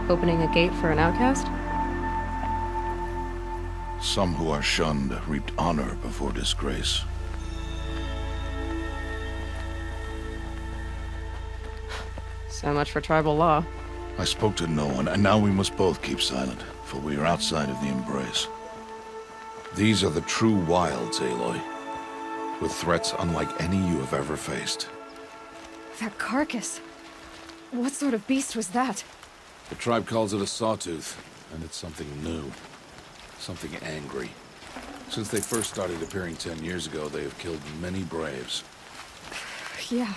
Opening a gate for an outcast? Some who are shunned reaped honor before disgrace. So much for tribal law. I spoke to no one, and now we must both keep silent, for we are outside of the embrace. These are the true wilds, Aloy, with threats unlike any you have ever faced. That carcass. What sort of beast was that? The tribe calls it a sawtooth, and it's something new. Something angry. Since they first started appearing 10 years ago, they have killed many braves. Yeah.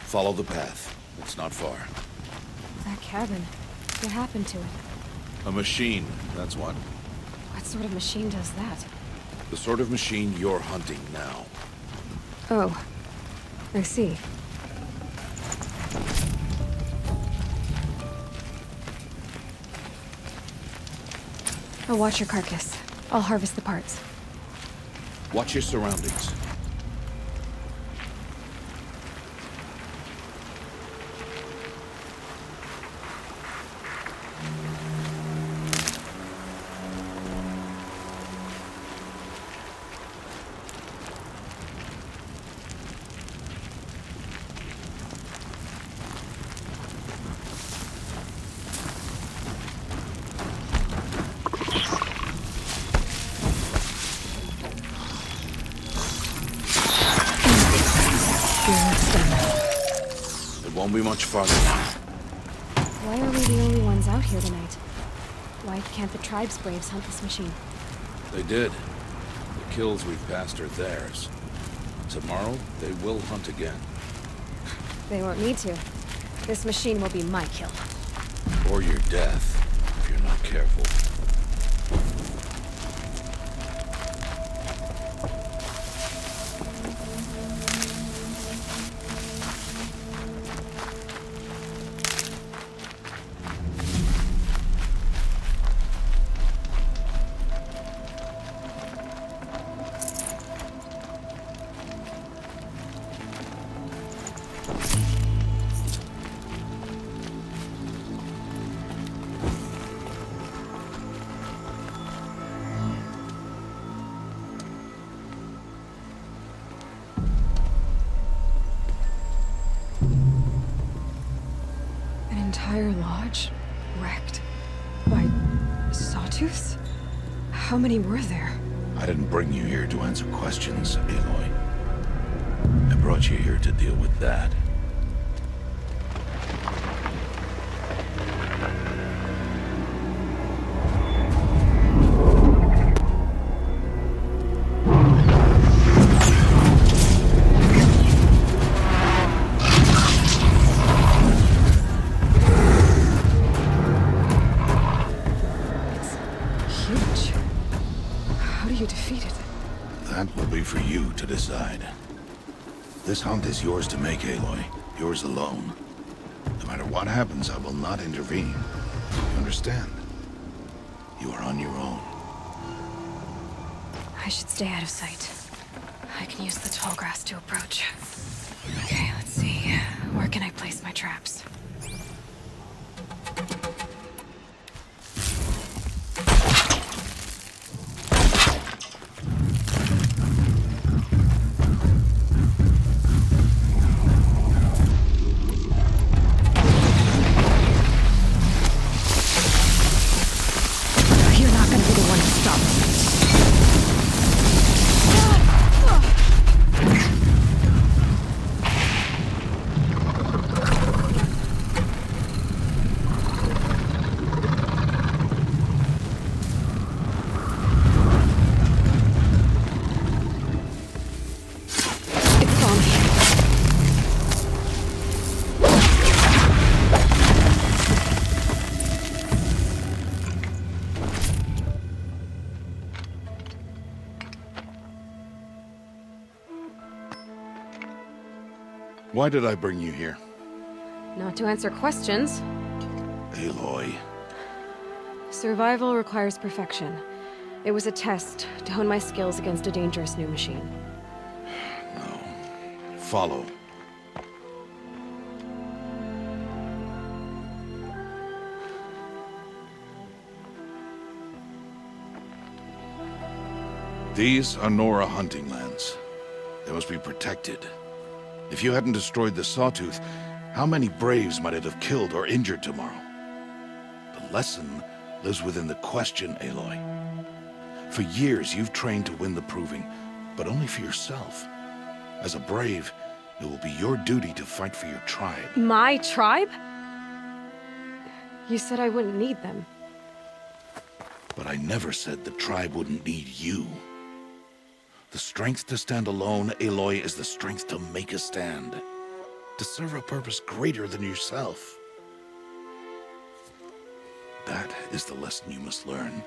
Follow the path. It's not far. That cabin. What happened to it? A machine, that's what. What sort of machine does that? The sort of machine you're hunting now. Oh. I see. I'll watch your carcass. I'll harvest the parts. Watch your surroundings. It won't be much farther now. Why are we the only ones out here tonight? Why can't the tribe's braves hunt this machine? They did. The kills we've passed are theirs. Tomorrow, they will hunt again. They won't need to. This machine will be my kill. Or your death, if you're not careful. Entire lodge wrecked by sawtooths? How many were there? I didn't bring you here to answer questions, Aloy. I brought you here to deal with that. That will be for you to decide. This hunt is yours to make, Aloy. Yours alone. No matter what happens, I will not intervene. You understand? You are on your own. I should stay out of sight. I can use the tall grass to approach. Okay, let's see. Where can I place my traps? Why did I bring you here? Not to answer questions. Aloy. Survival requires perfection. It was a test to hone my skills against a dangerous new machine. No. Follow. These are Nora hunting lands. They must be protected. If you hadn't destroyed the Sawtooth, how many Braves might it have killed or injured tomorrow? The lesson lives within the question, Aloy. For years, you've trained to win the Proving, but only for yourself. As a Brave, it will be your duty to fight for your tribe. My tribe? You said I wouldn't need them. But I never said the tribe wouldn't need you. The strength to stand alone, Aloy, is the strength to make a stand. To serve a purpose greater than yourself. That is the lesson you must learn.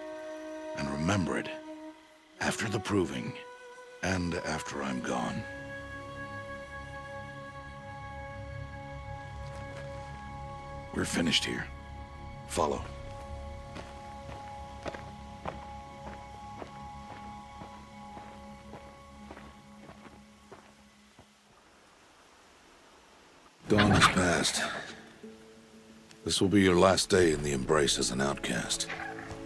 And remember it. After the Proving. And after I'm gone. We're finished here. Follow. Dawn has passed. This will be your last day in the Embrace as an outcast.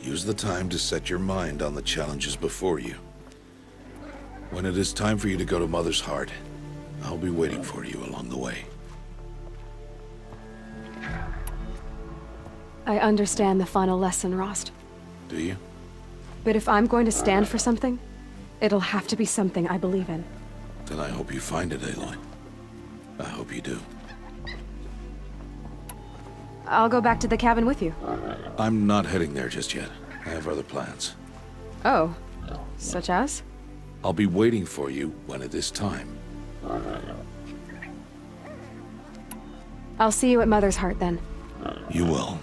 Use the time to set your mind on the challenges before you. When it is time for you to go to Mother's Heart, I'll be waiting for you along the way. I understand the final lesson, Rost. Do you? But if I'm going to stand for something, it'll have to be something I believe in. Then I hope you find it, Aloy. I hope you do. I'll go back to the cabin with you. I'm not heading there just yet. I have other plans. Oh, such as? I'll be waiting for you when it is time. I'll see you at Mother's Heart then. You will.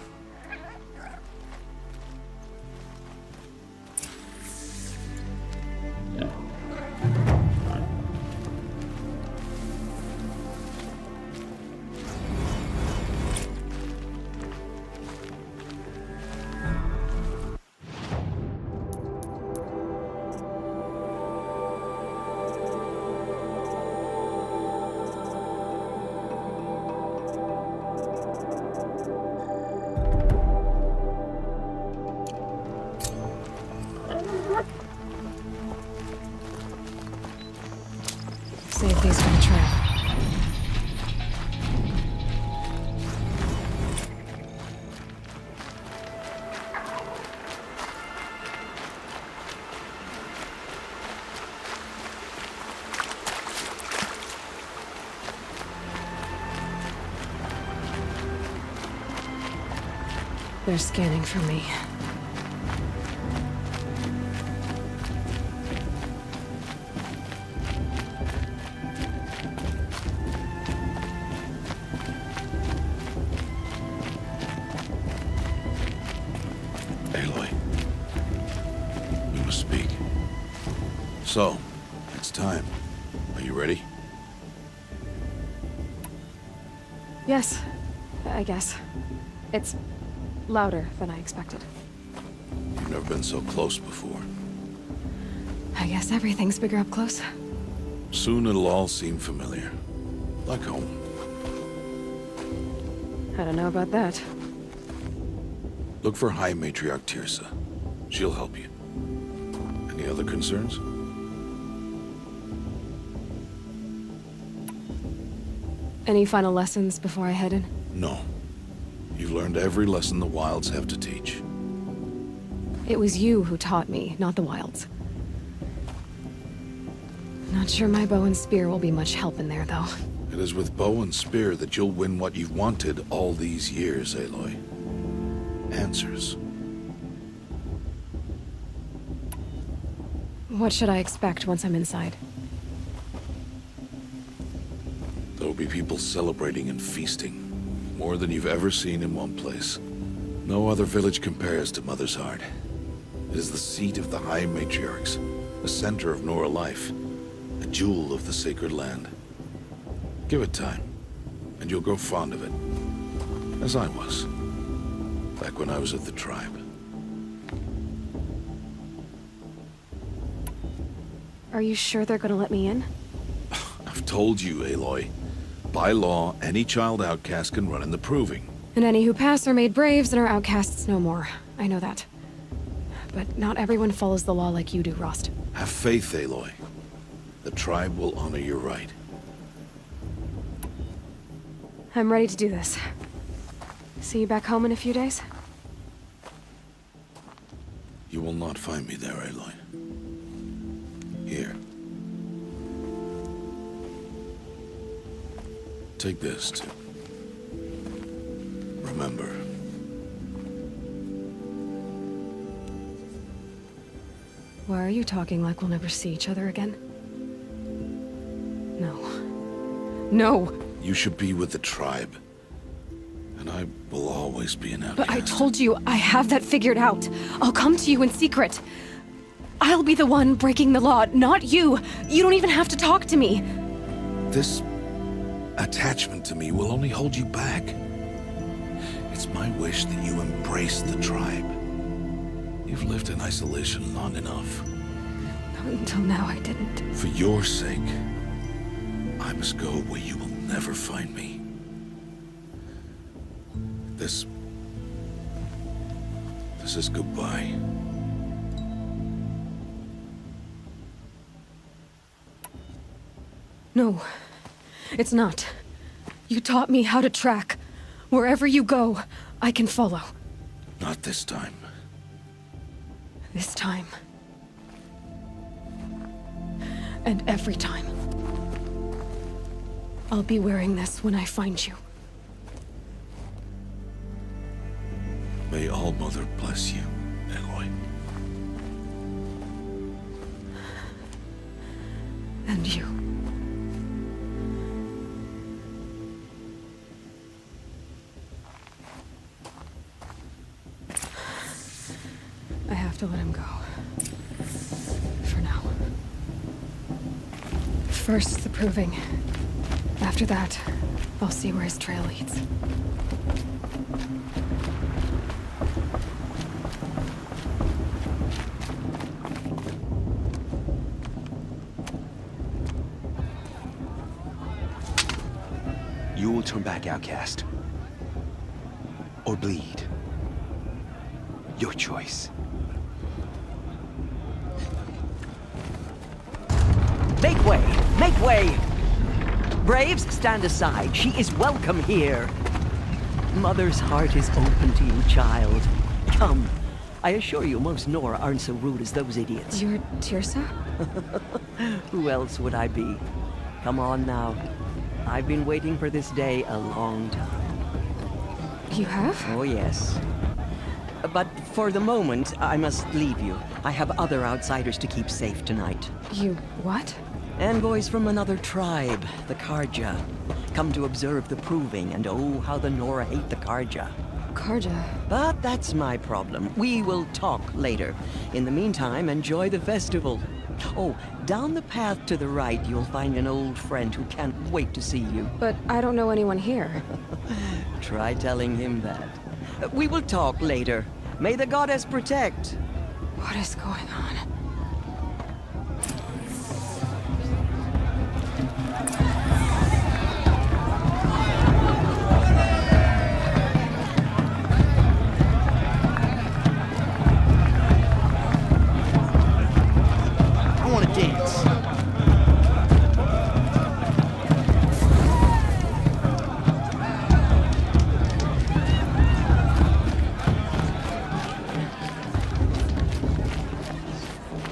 Save these for the trail. They're scanning for me. Aloy. We must speak. So, it's time. Are you ready? Yes, I guess. It's louder than I expected. You've never been so close before. I guess everything's bigger up close. Soon it'll all seem familiar. Like home. I don't know about that. Look for High Matriarch Tirsa. She'll help you. Any other concerns? Any final lessons before I head in? No. You've learned every lesson the Wilds have to teach. It was you who taught me, not the Wilds. Not sure my bow and spear will be much help in there, though. It is with bow and spear that you'll win what you've wanted all these years, Aloy. Answers. What should I expect once I'm inside? There will be people celebrating and feasting. More than you've ever seen in one place. No other village compares to Mother's Heart. It is the seat of the High Matriarchs, the center of Nora life, a jewel of the sacred land. Give it time, and you'll grow fond of it. As I was, back when I was of the tribe. Are you sure they're gonna let me in? I've told you, Aloy. By law, any child outcast can run in the Proving. And any who pass are made braves and are outcasts no more. I know that. But not everyone follows the law like you do, Rost. Have faith, Aloy. The tribe will honor your right. I'm ready to do this. See you back home in a few days? You will not find me there, Aloy. Here. Take this, too. Remember. Why are you talking like we'll never see each other again? No. No! You should be with the tribe. And I will always be an outcast. But I told you, I have that figured out. I'll come to you in secret. I'll be the one breaking the law, not you. You don't even have to talk to me. This attachment to me will only hold you back. It's my wish that you embrace the tribe. You've lived in isolation long enough. Until now, I didn't. For your sake, I must go where you will never find me. This is goodbye. No, it's not. You taught me how to track. Wherever you go, I can follow. Not this time. This time. And every time. I'll be wearing this when I find you. May All-Mother bless you, Aloy. And you. I have to let him go. For now. First, the Proving. After that, I'll see where his trail leads. You will turn back, outcast. Or bleed. Your choice. Make way! Make way! Braves, stand aside. She is welcome here. Mother's heart is open to you, child. Come. I assure you, most Nora aren't so rude as those idiots. You're Tirsa? Who else would I be? Come on now. I've been waiting for this day a long time. You have? Oh, yes. But for the moment, I must leave you. I have other outsiders to keep safe tonight. You what? Envoys from another tribe, the Karja. Come to observe the Proving, and oh, how the Nora hate the Karja. Karja? But that's my problem. We will talk later. In the meantime, enjoy the festival. Oh, down the path to the right, you'll find an old friend who can't wait to see you. But I don't know anyone here. Try telling him that. We will talk later. May the goddess protect. What is going on? I want to dance.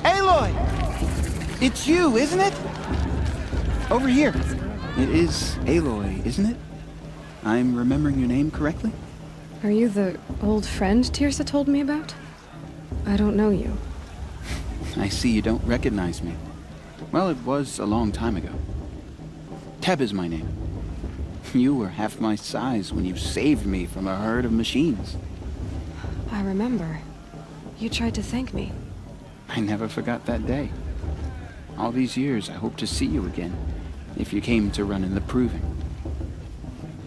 Aloy! It's you, isn't it? Over here. It is Aloy, isn't it? I'm remembering your name correctly? Are you the old friend Tirsa told me about? I don't know you. I see you don't recognize me. Well, it was a long time ago. Teb is my name. You were half my size when you saved me from a herd of machines. I remember. You tried to thank me. I never forgot that day. All these years, I hope to see you again, if you came to run in the Proving.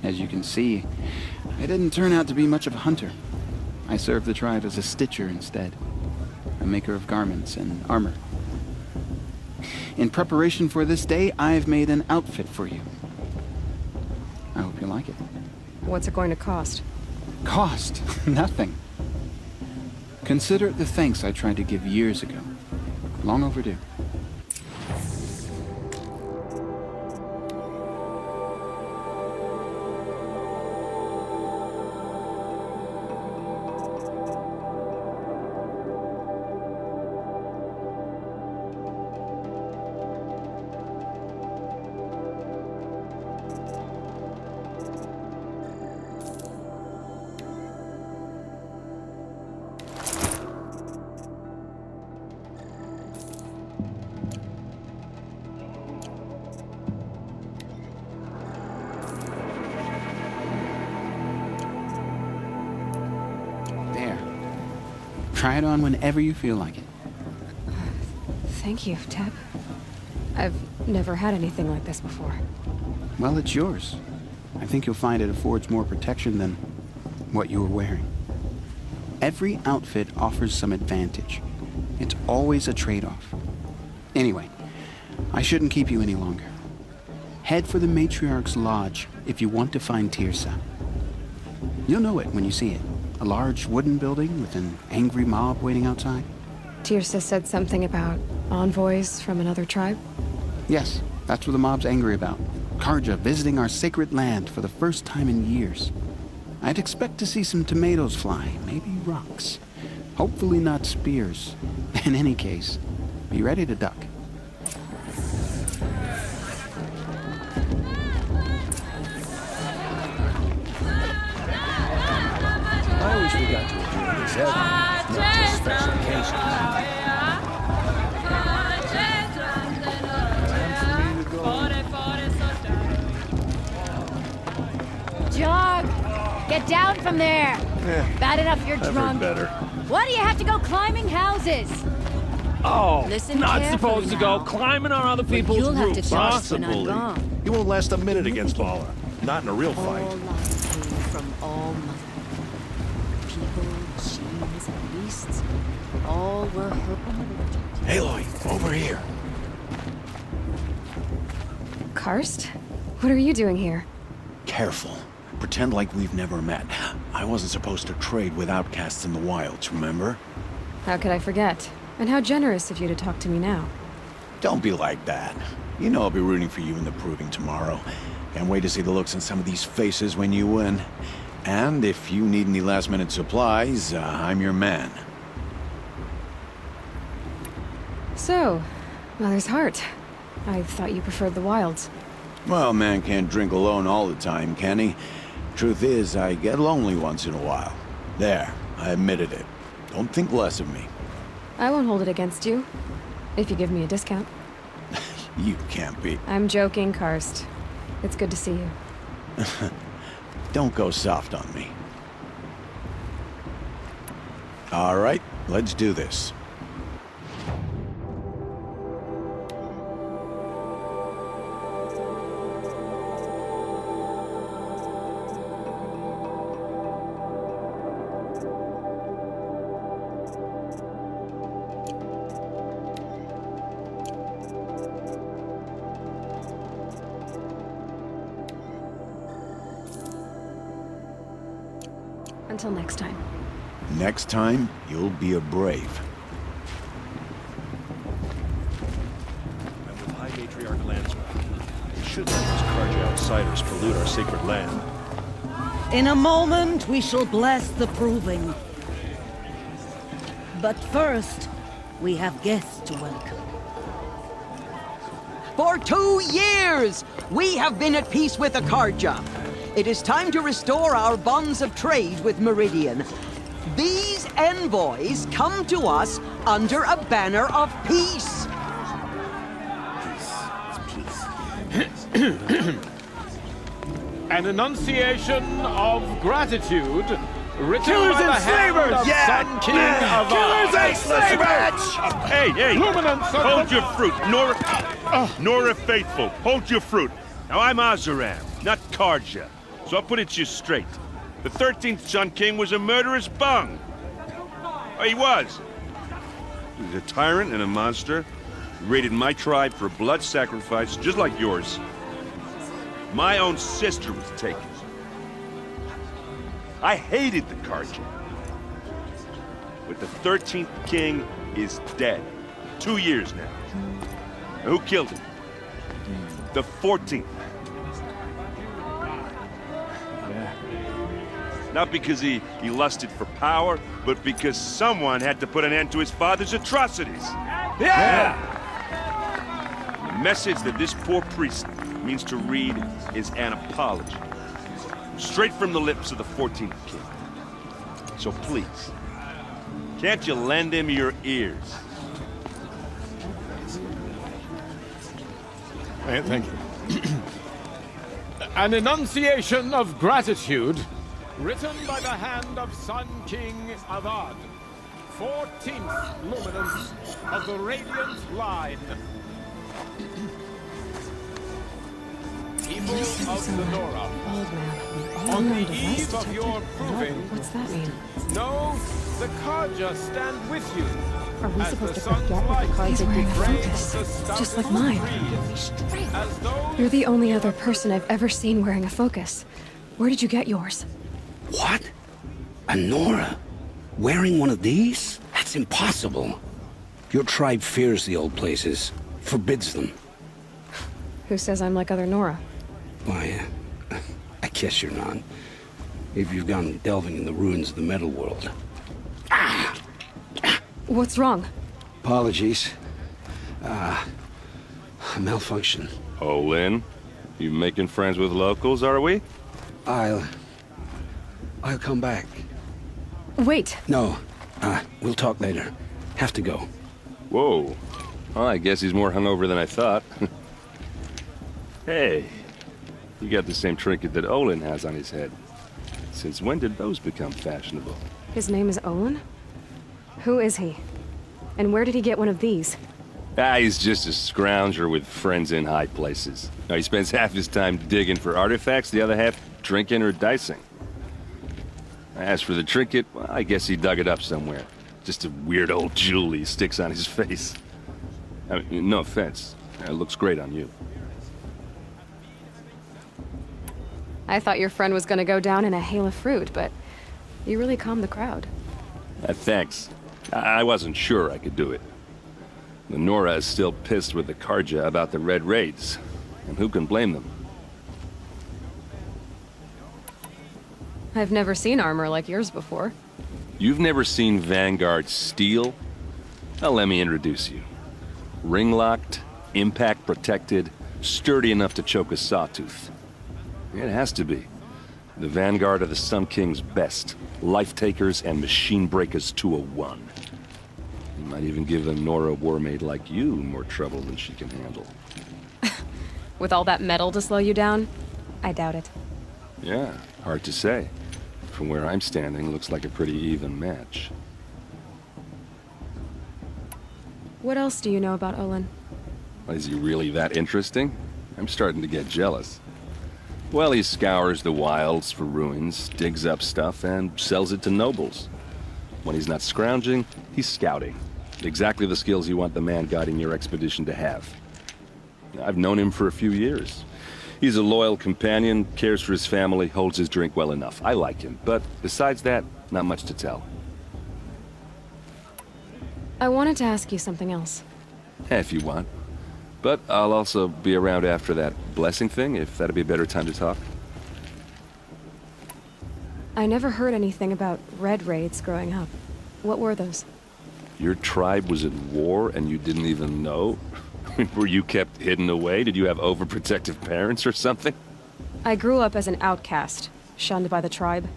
As you can see, I didn't turn out to be much of a hunter. I served the tribe as a stitcher instead, a maker of garments and armor. In preparation for this day, I've made an outfit for you. I hope you like it. What's it going to cost? Cost? Nothing. Consider it the thanks I tried to give years ago. Long overdue. Try it on whenever you feel like it. Thank you, Teb. I've never had anything like this before. Well, it's yours. I think you'll find it affords more protection than what you were wearing. Every outfit offers some advantage. It's always a trade-off. Anyway, I shouldn't keep you any longer. Head for the Matriarch's Lodge if you want to find Tirsa. You'll know it when you see it. A large wooden building with an angry mob waiting outside. Tirsa said something about envoys from another tribe? Yes, that's what the mob's angry about. Karja visiting our sacred land for the first time in years. I'd expect to see some tomatoes fly, maybe rocks. Hopefully not spears. In any case, be ready to duck. I wish we got to enjoy this every, not just special occasions. Jog! Get down from there! Bad enough you're drunk. Better. Why do you have to go climbing houses? Oh, Listen not carefully supposed to go now. climbing on other people's You'll have to roofs, talk huh? when I'm gone. You won't last a minute against Lawler. Not in a real fight. All life came from all mother. People, machines, and beasts, all were her. Aloy, over here. Karst? What are you doing here? Careful. Pretend like we've never met. I wasn't supposed to trade with outcasts in the wilds, remember? How could I forget? And how generous of you to talk to me now. Don't be like that. You know I'll be rooting for you in the proving tomorrow. Can't wait to see the looks on some of these faces when you win. And if you need any last-minute supplies, I'm your man. So, Mother's Heart. I thought you preferred the wilds. Well, a man can't drink alone all the time, can he? Truth is, I get lonely once in a while. There, I admitted it. Don't think less of me. I won't hold it against you. If you give me a discount. You can't be. I'm joking, Karst. It's good to see you. Don't go soft on me. All right, let's do this. Until next time. Next time, you'll be a brave. And with High Matriarch Landswell, we should let these Karja outsiders pollute our sacred land. In a moment, we shall bless the proving. But first, we have guests to welcome. For 2 years, we have been at peace with the Karja. It is time to restore our bonds of trade with Meridian. These envoys come to us under a banner of peace. An enunciation of gratitude written Killers by the and hand slavers! of Yeah! Sun King of Killers and slavers! Hey, hey! Luminance of Hold your fruit, Nora Faithful. Hold your fruit. Now I'm Azaram, not Karja. So I'll put it to you straight. The 13th Sun King was a murderous bung. Oh, he was. He was a tyrant and a monster. He raided my tribe for blood sacrifice, just like yours. My own sister was taken. I hated the Karja. But the 13th king is dead. 2 years now. And who killed him? The 14th. Yeah. Not because he lusted for power, but because someone had to put an end to his father's atrocities. Yeah! The message that this poor priest means to read is an apology. Straight from the lips of the 14th king. So please, can't you lend him your ears? Thank you. An enunciation of gratitude, written by the hand of Sun King Avad, 14th luminance of the Radiant Line. People of the Nora, Old man. on the eve of your proving, What's that mean? know the Karja stand with you. Are we As supposed the to sun's forget what light the cards are doing drains focus? the stumps Just like of mine. trees, as though You're the only other person I've ever seen wearing a focus. Where did you get yours? What? A Nora? Wearing one of these? That's impossible. Your tribe fears the old places, forbids them. Who says I'm like other Nora? Why, I guess you're not. If you've gone delving in the ruins of the metal world. What's wrong? Apologies. A malfunction. Oh, Lynn, you making friends with locals, are we? I'll come back. Wait. No, we'll talk later. Have to go. Whoa. Well, I guess he's more hungover than I thought. Hey, you got the same trinket that Olin has on his head. Since when did those become fashionable? His name is Olin? Who is he? And where did he get one of these? He's just a scrounger with friends in high places. Now, he spends half his time digging for artifacts, the other half drinking or dicing. As for the trinket, well, I guess he dug it up somewhere. Just a weird old jewel he sticks on his face. I mean, no offense. It looks great on you. I thought your friend was gonna go down in a hail of fruit, but you really calmed the crowd. Thanks. I wasn't sure I could do it. The Nora is still pissed with the Karja about the Red Raids, and who can blame them? I've never seen armor like yours before. You've never seen Vanguard steel? Well, let me introduce you. Ring-locked, impact-protected, sturdy enough to choke a sawtooth. It has to be. The Vanguard of the Sun King's best. Life-takers and machine-breakers to a one. You might even give a Nora war-maid like you more trouble than she can handle. With all that metal to slow you down? I doubt it. Yeah, hard to say. From where I'm standing, looks like a pretty even match. What else do you know about Olin? Is he really that interesting? I'm starting to get jealous. Well, he scours the wilds for ruins, digs up stuff, and sells it to nobles. When he's not scrounging, he's scouting. Exactly the skills you want the man guiding your expedition to have. I've known him for a few years. He's a loyal companion, cares for his family, holds his drink well enough. I like him, but besides that, not much to tell. I wanted to ask you something else. If you want. But I'll also be around after that blessing thing, if that'd be a better time to talk. I never heard anything about Red Raids growing up. What were those? Your tribe was at war and you didn't even know? Were you kept hidden away? Did you have overprotective parents or something? I grew up as an outcast, shunned by the tribe.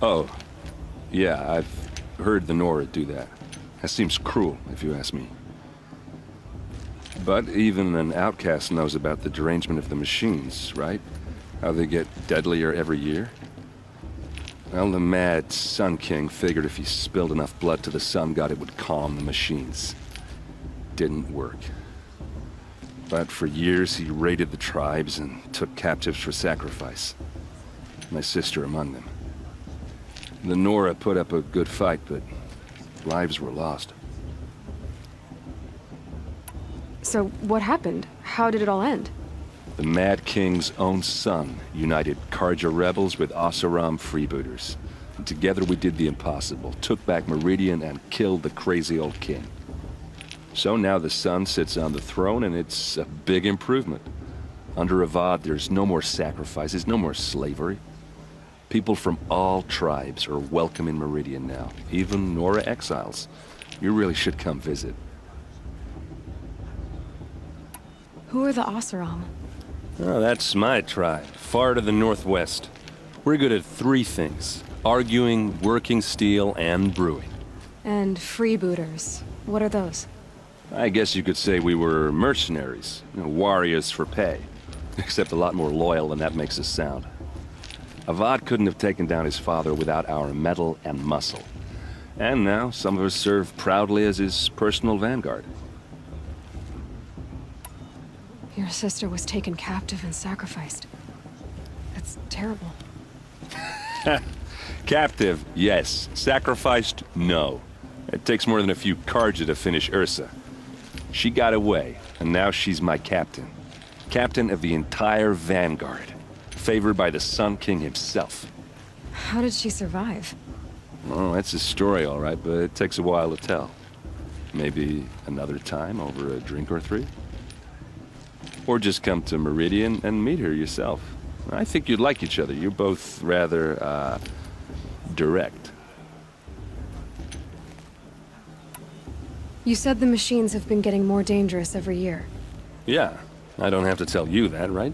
Oh, yeah, I've heard the Nora do that. That seems cruel, if you ask me. But even an outcast knows about the derangement of the machines, right? How they get deadlier every year? Well, the mad Sun King figured if he spilled enough blood to the Sun God, it would calm the machines. Didn't work. But for years, he raided the tribes and took captives for sacrifice. My sister among them. The Nora put up a good fight, but lives were lost. So, what happened? How did it all end? The Mad King's own son united Karja rebels with Oseram freebooters. And together we did the impossible, took back Meridian and killed the crazy old king. So now the son sits on the throne and it's a big improvement. Under Avad, there's no more sacrifices, no more slavery. People from all tribes are welcome in Meridian now, even Nora exiles. You really should come visit. Who are the Oseram? Oh, that's my tribe, far to the northwest. We're good at 3 things: arguing, working steel, and brewing. And freebooters. What are those? I guess you could say we were mercenaries, warriors for pay. Except a lot more loyal than that makes us sound. Avad couldn't have taken down his father without our metal and muscle. And now some of us serve proudly as his personal vanguard. Your sister was taken captive and sacrificed. That's terrible. Captive, yes. Sacrificed, no. It takes more than a few Karja to finish Ursa. She got away, and now she's my captain. Captain of the entire vanguard. Favored by the Sun King himself. How did she survive? Oh, that's a story, all right, but it takes a while to tell. Maybe another time over a drink or 3? Or just come to Meridian and meet her yourself. I think you'd like each other. You're both rather, direct. You said the machines have been getting more dangerous every year. Yeah, I don't have to tell you that, right?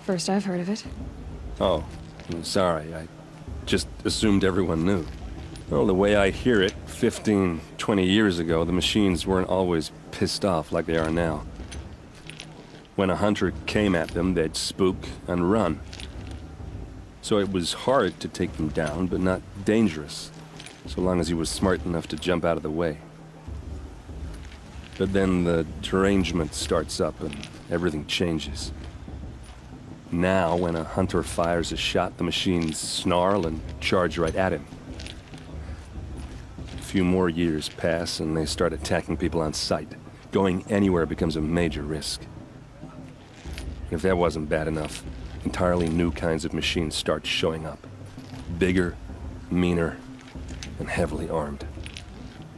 First I've heard of it. Oh, I'm sorry. I just assumed everyone knew. Well, the way I hear it, 15, 20 years ago, the machines weren't always pissed off like they are now. When a hunter came at them, they'd spook and run. So it was hard to take them down, but not dangerous, so long as he was smart enough to jump out of the way. But then the derangement starts up and everything changes. Now, when a hunter fires a shot, the machines snarl and charge right at him. A few more years pass and they start attacking people on sight. Going anywhere becomes a major risk. If that wasn't bad enough, entirely new kinds of machines start showing up. Bigger, meaner, and heavily armed.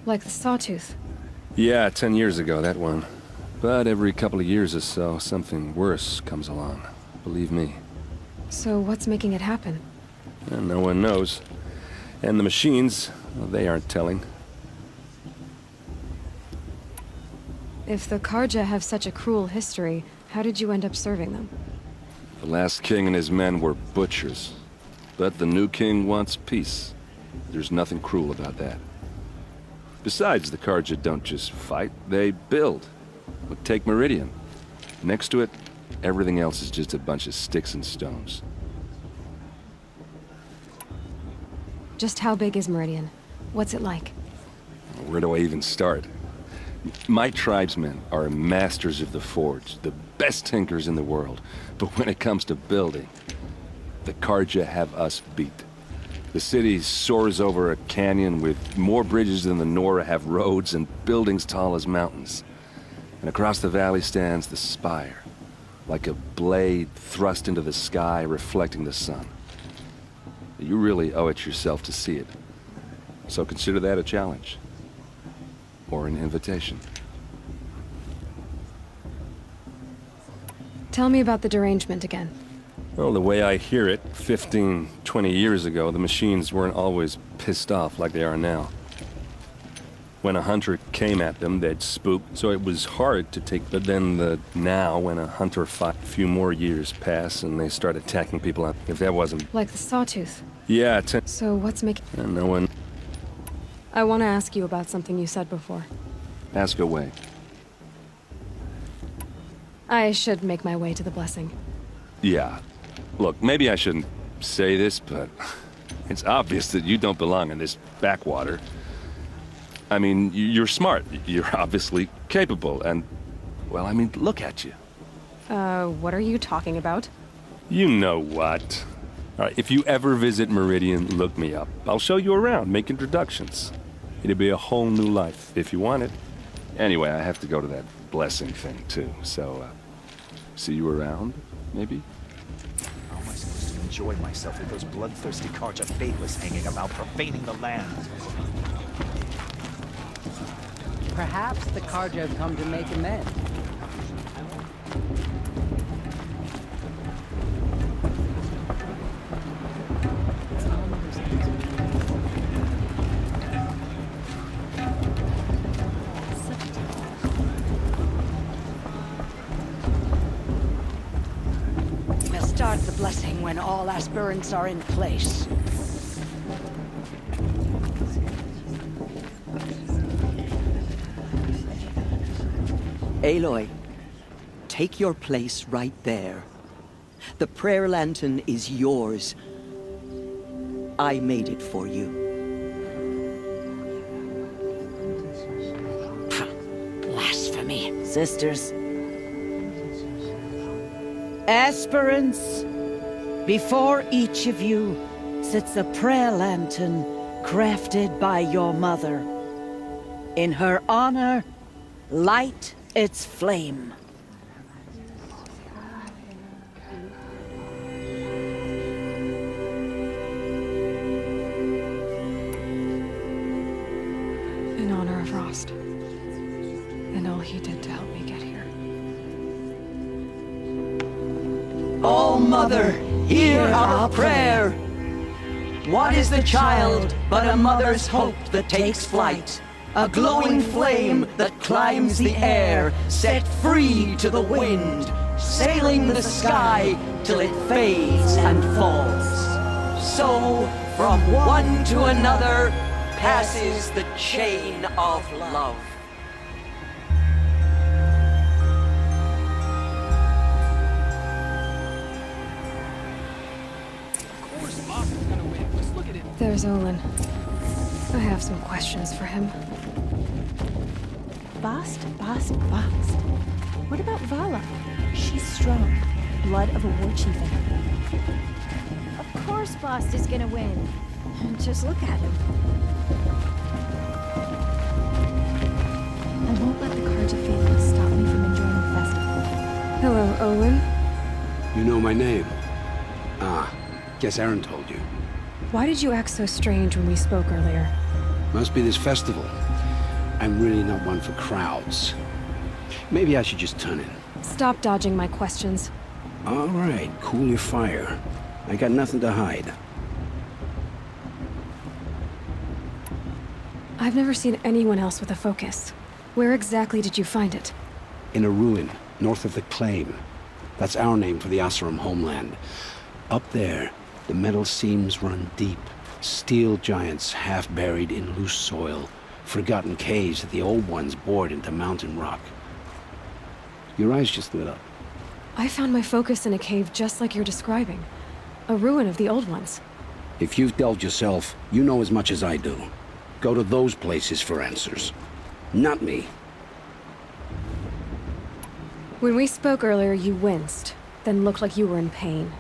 Like the Sawtooth. Yeah, 10 years ago, that one. But every couple of years or so, something worse comes along. Believe me. So what's making it happen? And no one knows. And the machines, well, they aren't telling. If the Karja have such a cruel history, how did you end up serving them? The last king and his men were butchers. But the new king wants peace. There's nothing cruel about that. Besides, the Karja don't just fight, they build. But take Meridian. Next to it, everything else is just a bunch of sticks and stones. Just how big is Meridian? What's it like? Where do I even start? My tribesmen are masters of the forge, the best tinkers in the world. But when it comes to building, the Karja have us beat. The city soars over a canyon with more bridges than the Nora have roads and buildings tall as mountains. And across the valley stands the spire, like a blade thrust into the sky reflecting the sun. You really owe it yourself to see it. So consider that a challenge. Or an invitation. Tell me about the derangement again. Well, the way I hear it, 15, 20 years ago, the machines weren't always pissed off like they are now. When a hunter came at them, they'd spook, so it was hard to take. But then now, when a hunter fought, a few more years pass and they start attacking people out. If that wasn't... Like the Sawtooth. Yeah, So what's making... no one... I want to ask you about something you said before. Ask away. I should make my way to the blessing. Yeah. Look, maybe I shouldn't say this, but it's obvious that you don't belong in this backwater. I mean, you're smart. You're obviously capable, and... well, I mean, look at you. What are you talking about? You know what. All right, if you ever visit Meridian, look me up. I'll show you around, make introductions. It'll be a whole new life, if you want it. Anyway, I have to go to that blessing thing, too. So, see you around, maybe? How am I supposed to enjoy myself with those bloodthirsty cards of faithless hanging about, profaning the land? Perhaps the Carja have come to make amends. We'll start the blessing when all aspirants are in place. Aloy, take your place right there. The prayer lantern is yours. I made it for you. Blasphemy. Sisters. Aspirants, before each of you sits a prayer lantern crafted by your mother. In her honor, light its flame. In honor of Rost. And all he did to help me get here. Oh, Mother, hear our prayer. What is the child but a mother's hope that takes flight? A glowing flame that climbs the air, set free to the wind, sailing the sky till it fades and falls. So, from one to another, passes the chain of love. There's Olin. I have some questions for him. Bast. What about Vala? She's strong. Blood of a war chief in her. Of course Bast is gonna win. Just look at him. I won't let the Carja faithless stop me from enjoying the festival. Hello, Olin. You know my name? Ah, guess Aaron told you. Why did you act so strange when we spoke earlier? Must be this festival. I'm really not one for crowds. Maybe I should just turn in. Stop dodging my questions. All right, cool your fire. I got nothing to hide. I've never seen anyone else with a focus. Where exactly did you find it? In a ruin, north of the Claim. That's our name for the Asuram homeland. Up there, the metal seams run deep. Steel giants half buried in loose soil. Forgotten caves that the old ones bored into mountain rock. Your eyes just lit up. I found my focus in a cave just like you're describing. A ruin of the old ones. If you've delved yourself, you know as much as I do. Go to those places for answers. Not me. When we spoke earlier, you winced, then looked like you were in pain.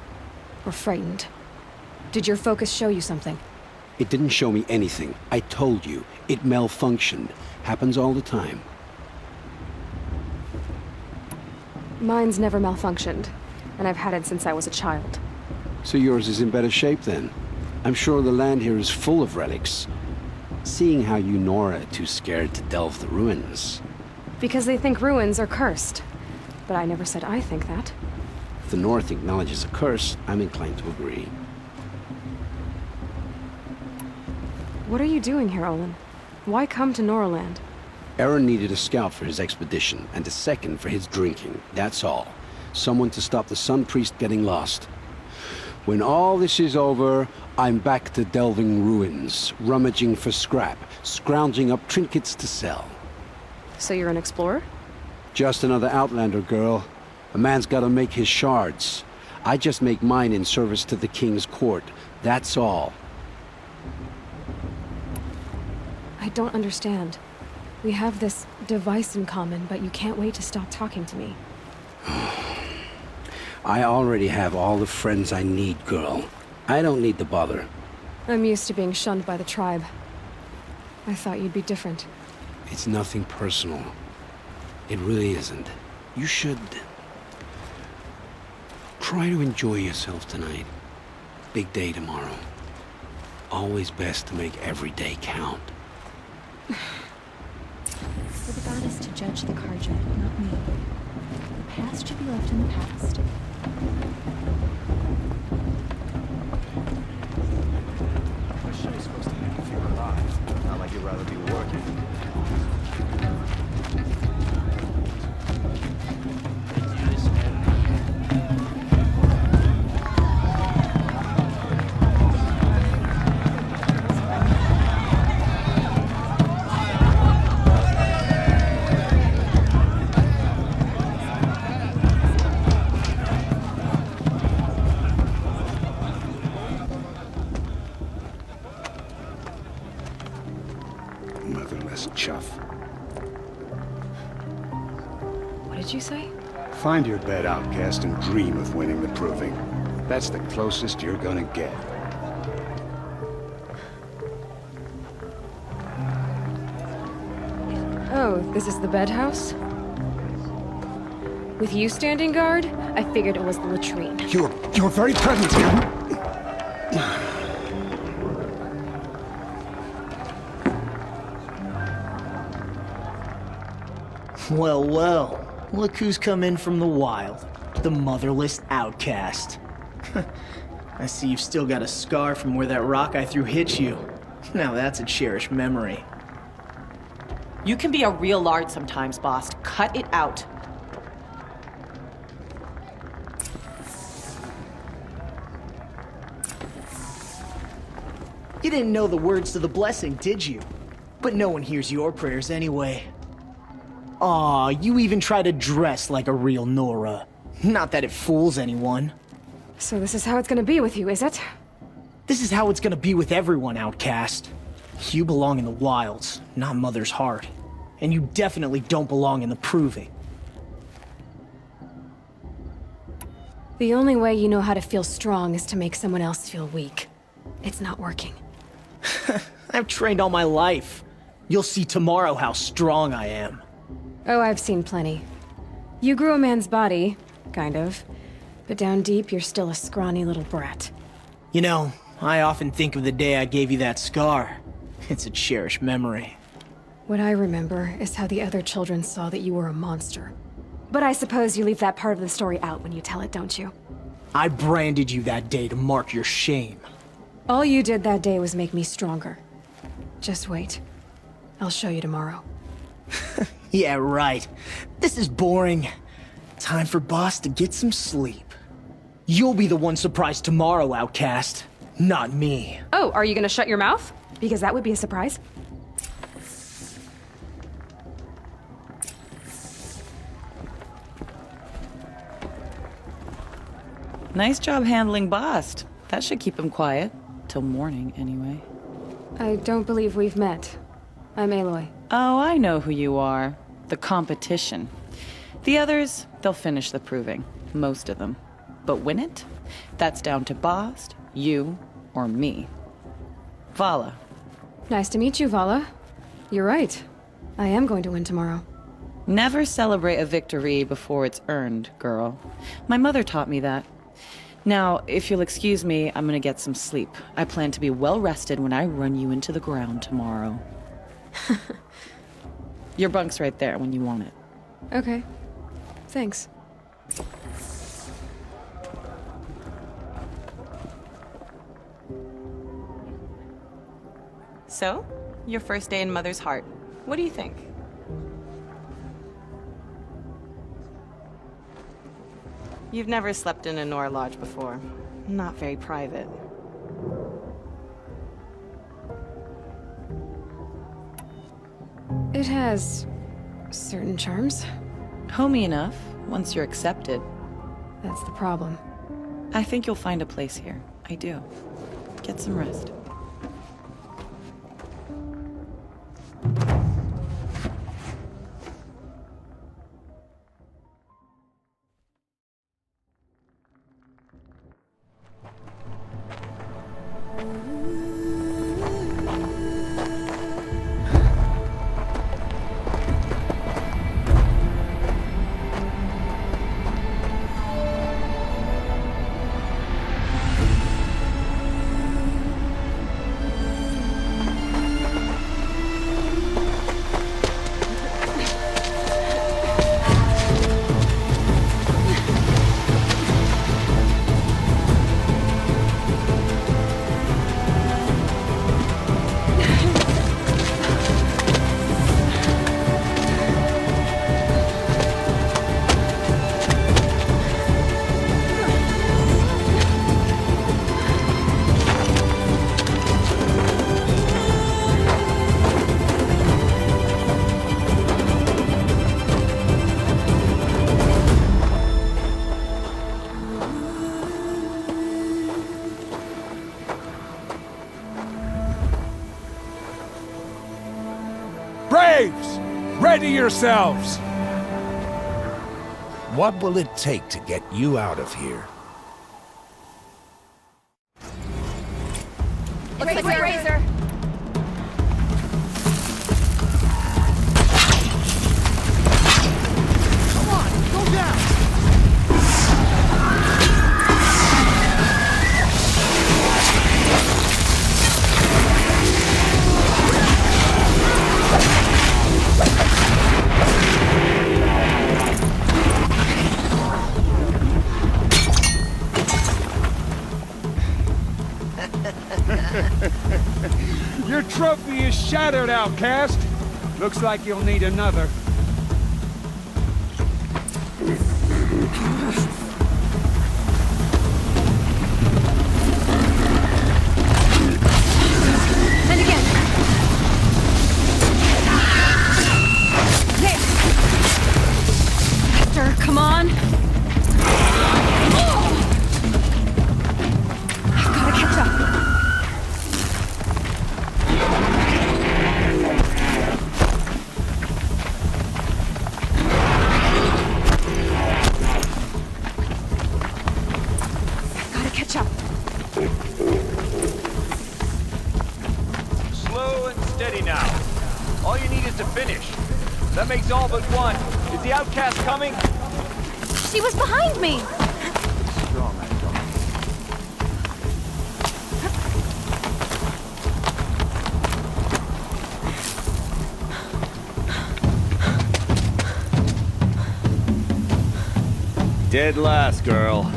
Or frightened. Did your focus show you something? It didn't show me anything. I told you. It malfunctioned. Happens all the time. Mine's never malfunctioned, and I've had it since I was a child. So yours is in better shape then. I'm sure the land here is full of relics. Seeing how you Nora are too scared to delve the ruins. Because they think ruins are cursed. But I never said I think that. If the North acknowledges a curse, I'm inclined to agree. What are you doing here, Olin? Why come to Noraland? Aaron needed a scout for his expedition, and a second for his drinking. That's all. Someone to stop the Sun Priest getting lost. When all this is over, I'm back to delving ruins, rummaging for scrap, scrounging up trinkets to sell. So you're an explorer? Just another Outlander, girl. A man's gotta make his shards. I just make mine in service to the King's court. That's all. I don't understand. We have this device in common, but you can't wait to stop talking to me. I already have all the friends I need, girl. I don't need the bother. I'm used to being shunned by the tribe. I thought you'd be different. It's nothing personal. It really isn't. You should try to enjoy yourself tonight. Big day tomorrow. Always best to make every day count. For the goddess to judge the Carja, not me. The past should be left in the past. What show is supposed to make you feel alive? Not like you'd rather be working. Motherless chuff. What did you say? Find your bed, outcast, and dream of winning the proving. That's the closest you're gonna get. Oh, this is the bed house? With you standing guard, I figured it was the latrine. Your very presence here. Well, well. Look who's come in from the wild. The motherless outcast. I see you've still got a scar from where that rock I threw hit you. Now that's a cherished memory. You can be a real lard sometimes, boss. Cut it out. You didn't know the words to the blessing, did you? But no one hears your prayers anyway. Aw, you even try to dress like a real Nora. Not that it fools anyone. So this is how it's gonna be with you, is it? This is how it's gonna be with everyone, outcast. You belong in the wilds, not Mother's heart. And you definitely don't belong in the proving. The only way you know how to feel strong is to make someone else feel weak. It's not working. I've trained all my life. You'll see tomorrow how strong I am. Oh, I've seen plenty. You grew a man's body, kind of. But down deep, you're still a scrawny little brat. You know, I often think of the day I gave you that scar. It's a cherished memory. What I remember is how the other children saw that you were a monster. But I suppose you leave that part of the story out when you tell it, don't you? I branded you that day to mark your shame. All you did that day was make me stronger. Just wait. I'll show you tomorrow. Yeah, right. This is boring. Time for Boss to get some sleep. You'll be the one surprised tomorrow, outcast. Not me. Oh, are you gonna shut your mouth? Because that would be a surprise. Nice job handling Bast. That should keep him quiet. Till morning, anyway. I don't believe we've met. I'm Aloy. Oh, I know who you are. The competition. The others, they'll finish the proving. Most of them. But win it? That's down to Bast, you, or me. Vala. Nice to meet you, Vala. You're right. I am going to win tomorrow. Never celebrate a victory before it's earned, girl. My mother taught me that. Now, if you'll excuse me, I'm gonna get some sleep. I plan to be well rested when I run you into the ground tomorrow. Your bunk's right there when you want it. Okay. Thanks. So, your first day in Mother's heart. What do you think? You've never slept in a Nora lodge before. Not very private. It has certain charms. Homey enough, once you're accepted. That's the problem. I think you'll find a place here. I do. Get some rest. Braves! Ready yourselves! What will it take to get you out of here? Razor! Come on, go down! Your trophy is shattered, outcast. Looks like you'll need another. And again. There. Faster, come on. I've gotta catch up. Slow and steady now. All you need is to finish. That makes all but one. Is the outcast coming? She was behind me! Strong, I don't. Dead last, girl.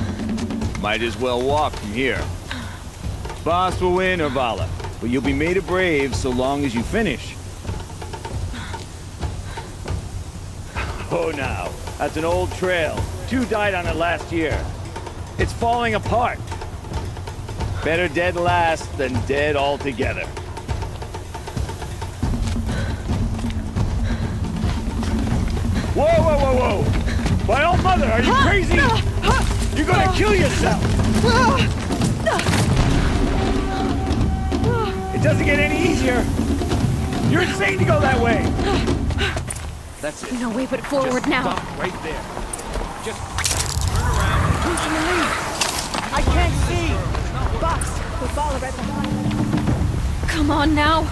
Might as well walk from here. Boss will win or Vala, but you'll be made a brave so long as you finish. Oh, now. That's an old trail. 2 died on it last year. It's falling apart. Better dead last than dead altogether. Whoa, whoa, whoa, whoa! My old mother, are you crazy? You're gonna kill yourself! It doesn't get any easier! You're insane to go that way! That's it. No way but forward Just now. Stop right there. Just turn around. Who's in the lead? I can't see! Box, with Vala right behind. Come on now.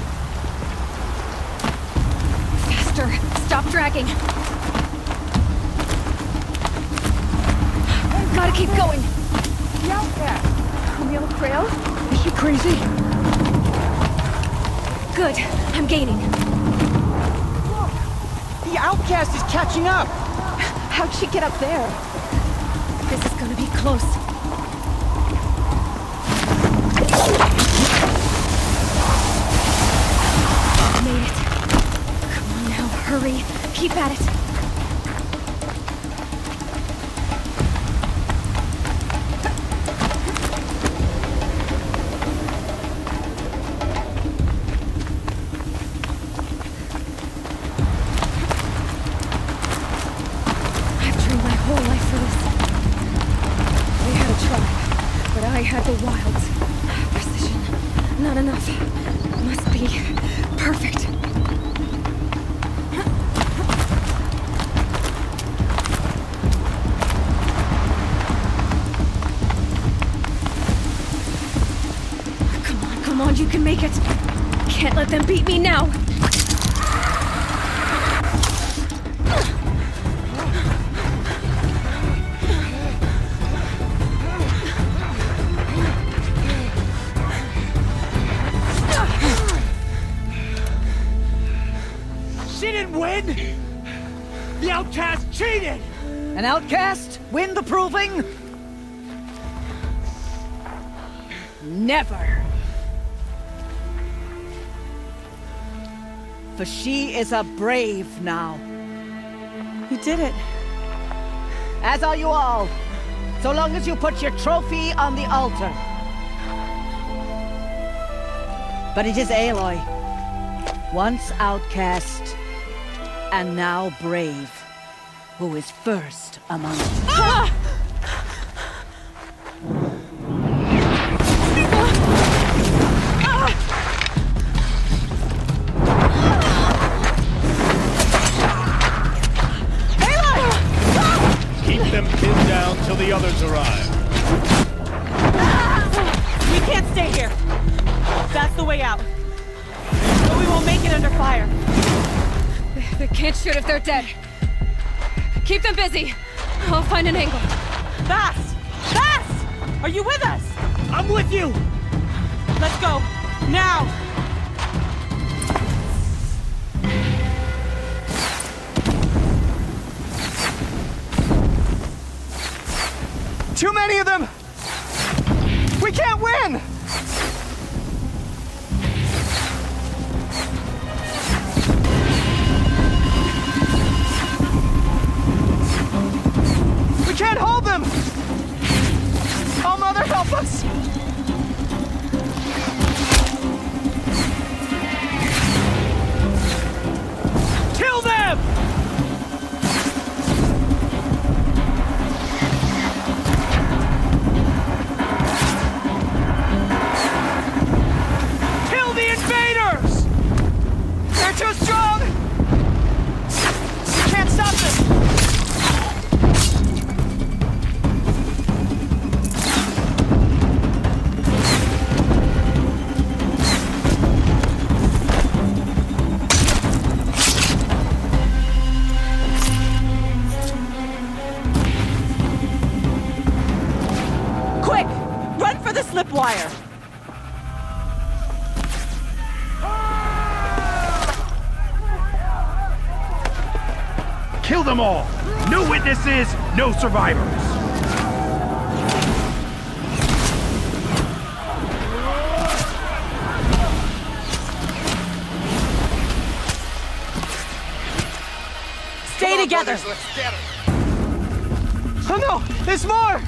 Faster. Stop dragging. Gotta keep going. The outcast! Camille Trail? Is she crazy? Good. I'm gaining. Look! The outcast is catching up! How'd she get up there? This is gonna be close. Made it. Come on now, hurry. Keep at it. I had the wilds. Precision. Not enough. Must be perfect. Come on, you can make it. Can't let them beat me now. The outcast cheated! An outcast? Win the proving? Never. For she is a brave now. You did it. As are you all. So long as you put your trophy on the altar. But it is Aloy. Once outcast, and now brave, who is first among us. Ah! others arrive. We can't stay here. That's the way out. But we won't make it under fire. They can't shoot if they're dead. Keep them busy. I'll find an angle. Fast! Fast! Are you with us? I'm with you! Let's go. Now! Too many of them! We can't win! We can't hold them! Oh, Mother, help us! Kill them! Kill the invaders! They're too strong! We can't stop them! Quick! Run for the slip wire! Kill them all! No witnesses, no survivors! Stay together! Oh no! There's more!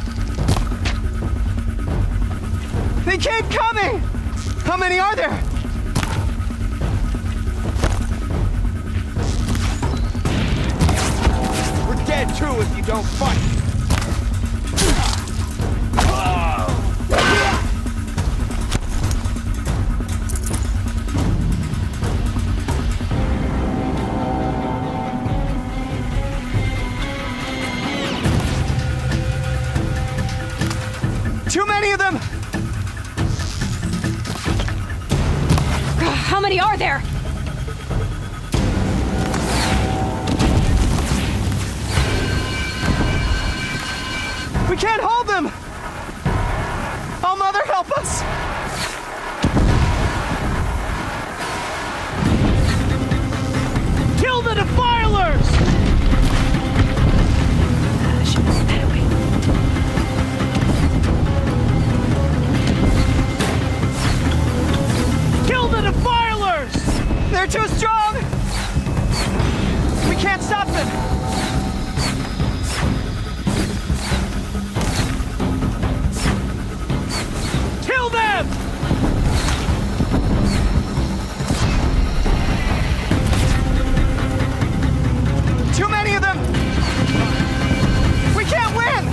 They keep coming! How many are there? We're dead too if you don't fight! Too many of them! How many are there? We can't hold them! Oh, Mother, help us! Kill the defilers! Kill the defilers! They're too strong! We can't stop them! Kill them! Too many of them! We can't win!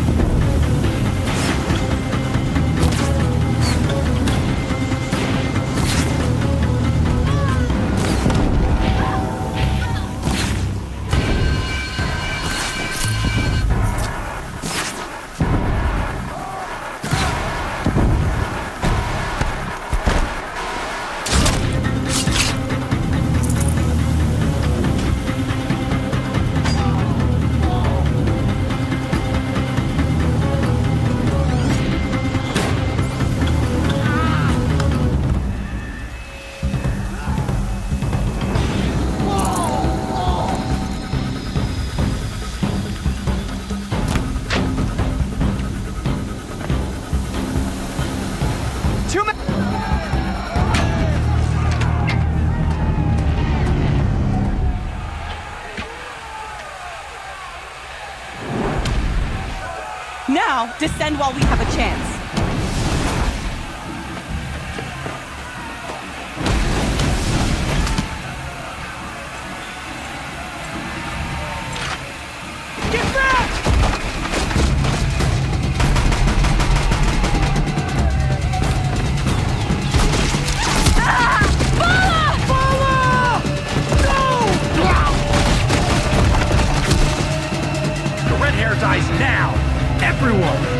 Now, descend while we have a chance. Get back! The red hair dies now! Everyone!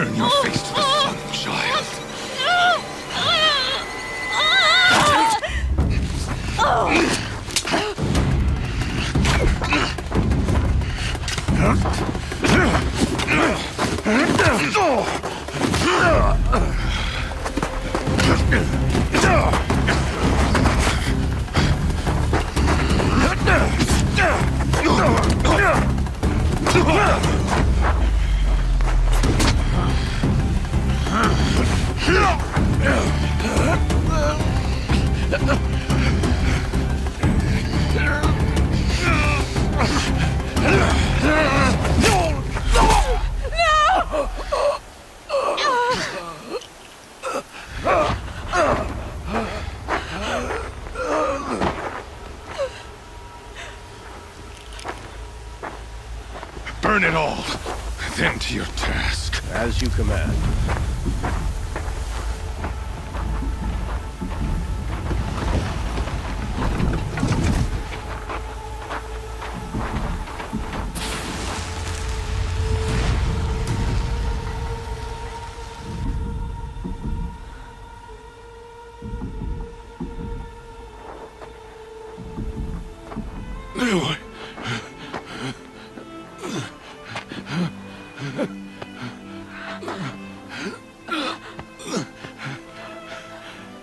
Turn your face to the sun, child. Burn it all, then to your task. As you command. Aloy.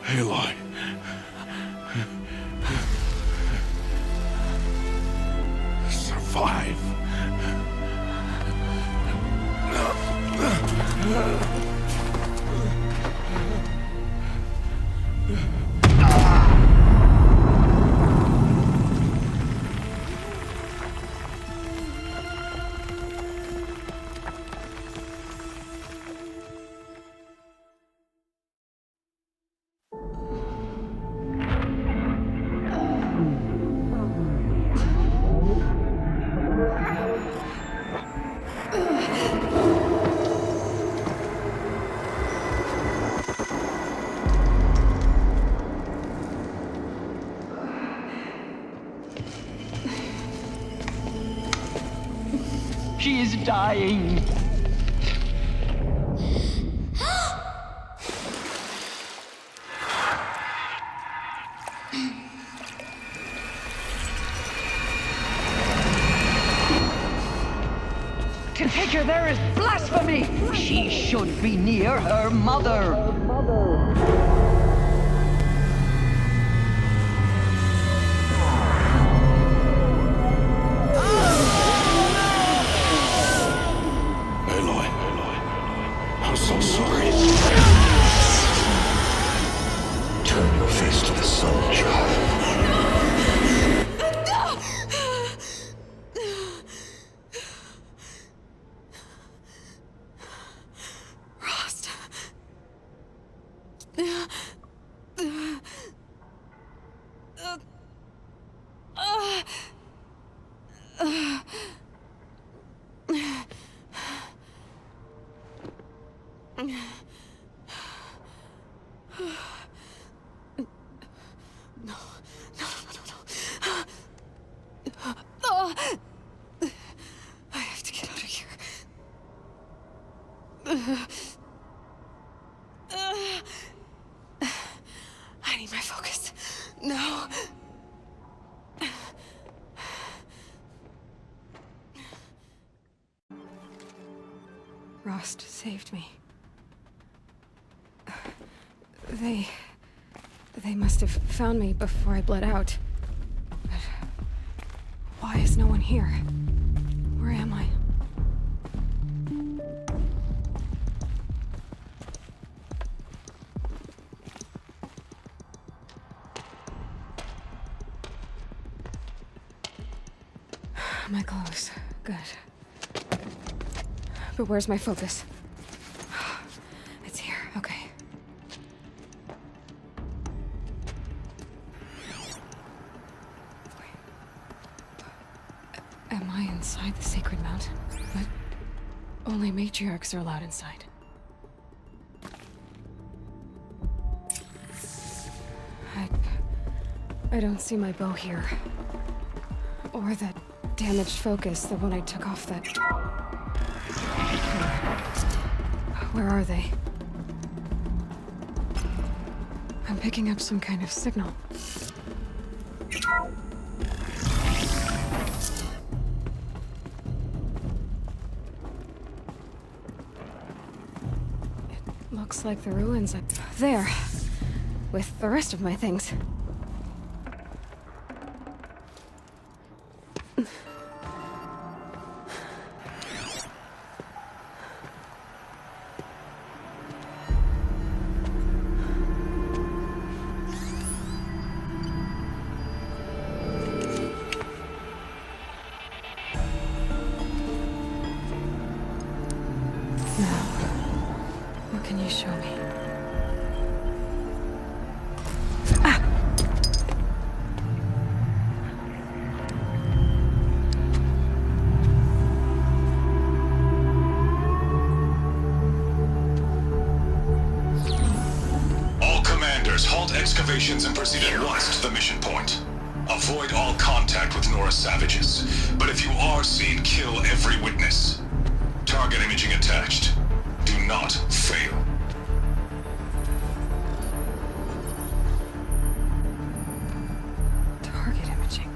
Aloy. Survive. She is dying. To take her there is blasphemy. She should be near her mother. I'm so sorry. Turn your face to the sun, child. Rost. I have to get out of here. I need my focus. No. Rost saved me. They must have found me before I bled out. But why is no one here? Where am I? My clothes. Good. But where's my focus? It's here. Okay. Am I inside the sacred mountain? But only matriarchs are allowed inside. I don't see my bow here. Or that damaged focus, the one I took off that... Where are they? I'm picking up some kind of signal. It looks like the ruins up there, with the rest of my things. Excavations and proceed at once to the mission point. Avoid all contact with Nora savages, but if you are seen, kill every witness. Target imaging attached. Do not fail. Target imaging.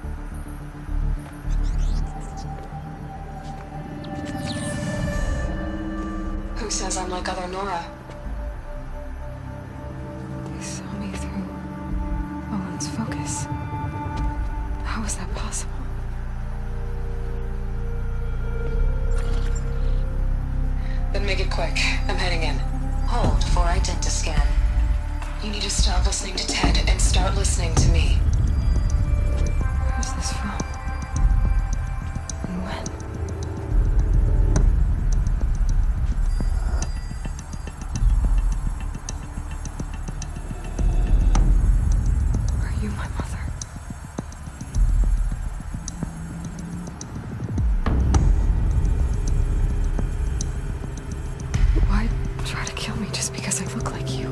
Who says I'm like other Nora? Focus. How is that possible? Then make it quick. I'm heading in. Hold for identiscan. You need to stop listening to Ted and start listening to me. Who's this from? And when? My mother. Why try to kill me just because I look like you?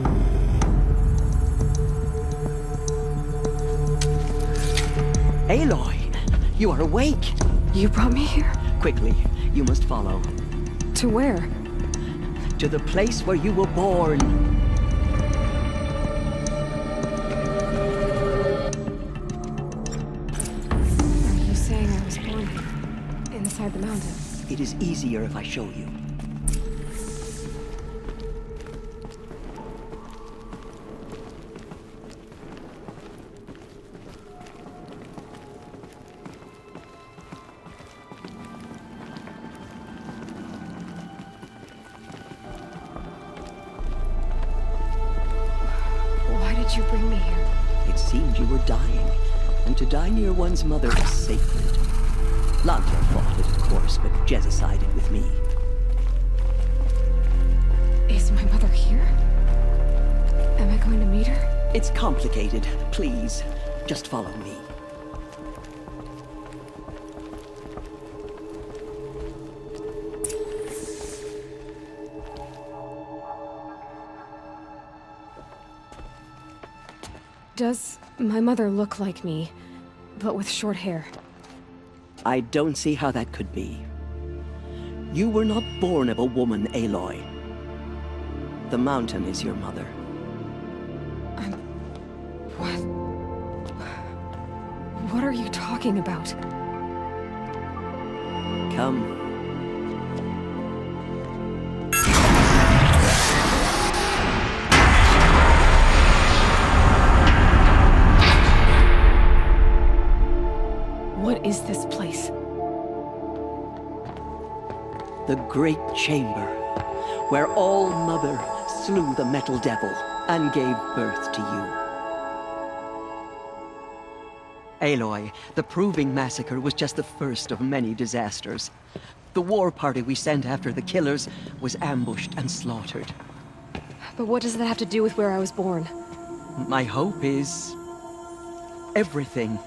Aloy, you are awake. You brought me here? Quickly, you must follow. To where? To the place where you were born. Inside the mountain. It is easier if I show you. Why did you bring me here? It seemed you were dying, and to die near one's mother is sacred. Lanta fought it, of course, but Jezza sided with me. Is my mother here? Am I going to meet her? It's complicated. Please, just follow me. Does my mother look like me, but with short hair? I don't see how that could be. You were not born of a woman, Aloy. The mountain is your mother. What? What are you talking about? Come. What is this place? The Great Chamber, where All Mother slew the Metal Devil and gave birth to you. Aloy, the Proving Massacre was just the first of many disasters. The war party we sent after the killers was ambushed and slaughtered. But what does that have to do with where I was born? My hope is everything.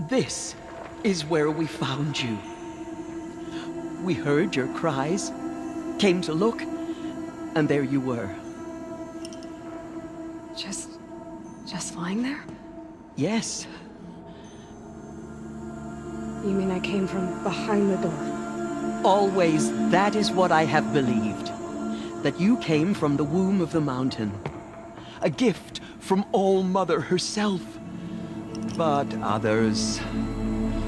This is where we found you. We heard your cries, came to look, and there you were. Just lying there? Yes. You mean I came from behind the door? Always, that is what I have believed. That you came from the womb of the mountain. A gift from All-Mother herself. But others,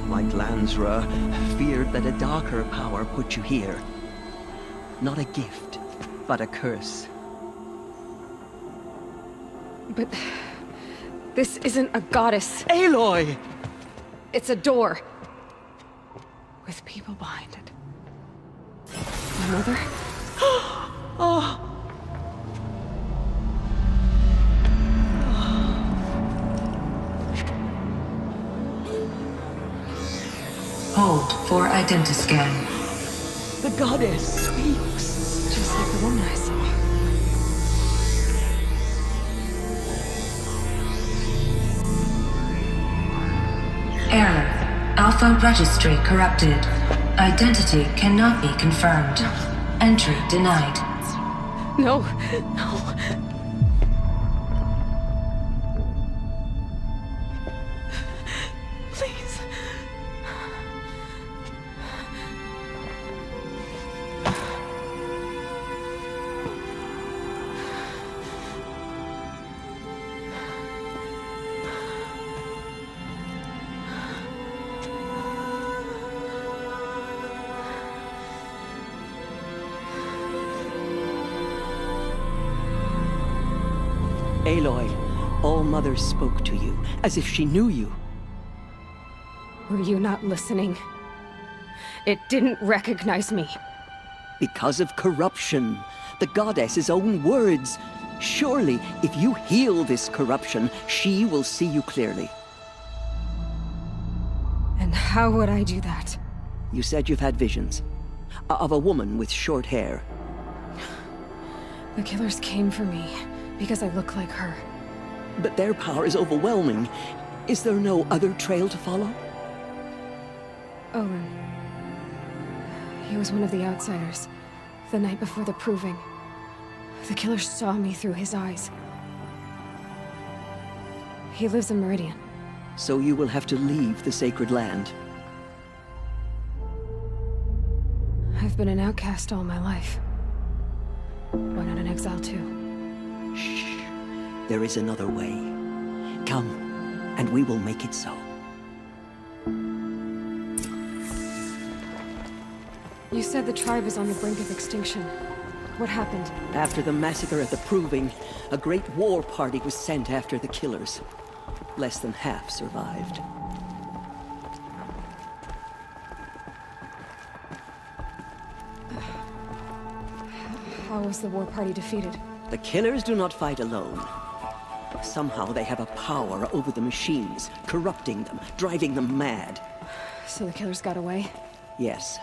like Lansra, feared that a darker power put you here. Not a gift, but a curse. But this isn't a goddess. Aloy! It's a door. With people behind it. My mother? Oh. Hold for identiscan. The goddess speaks. Just like the woman I saw. Error. Alpha registry corrupted. Identity cannot be confirmed. Entry denied. No, no. Please. Aloy, All-Mother spoke to you, as if she knew you. Were you not listening? It didn't recognize me. Because of corruption. The goddess's own words. Surely, if you heal this corruption, she will see you clearly. And how would I do that? You said you've had visions. Of a woman with short hair. The killers came for me because I look like her. But their power is overwhelming. Is there no other trail to follow? Owen. He was one of the outsiders. The night before the proving. The killers saw me through his eyes. He lives in Meridian. So you will have to leave the sacred land. I've been an outcast all my life. Why not an exile too? Shh. There is another way. Come, and we will make it so. You said the tribe is on the brink of extinction. What happened? After the massacre at the Proving, a great war party was sent after the killers. Less than half survived. How was the war party defeated? The killers do not fight alone. Somehow they have a power over the machines, corrupting them, driving them mad. So the killers got away? Yes.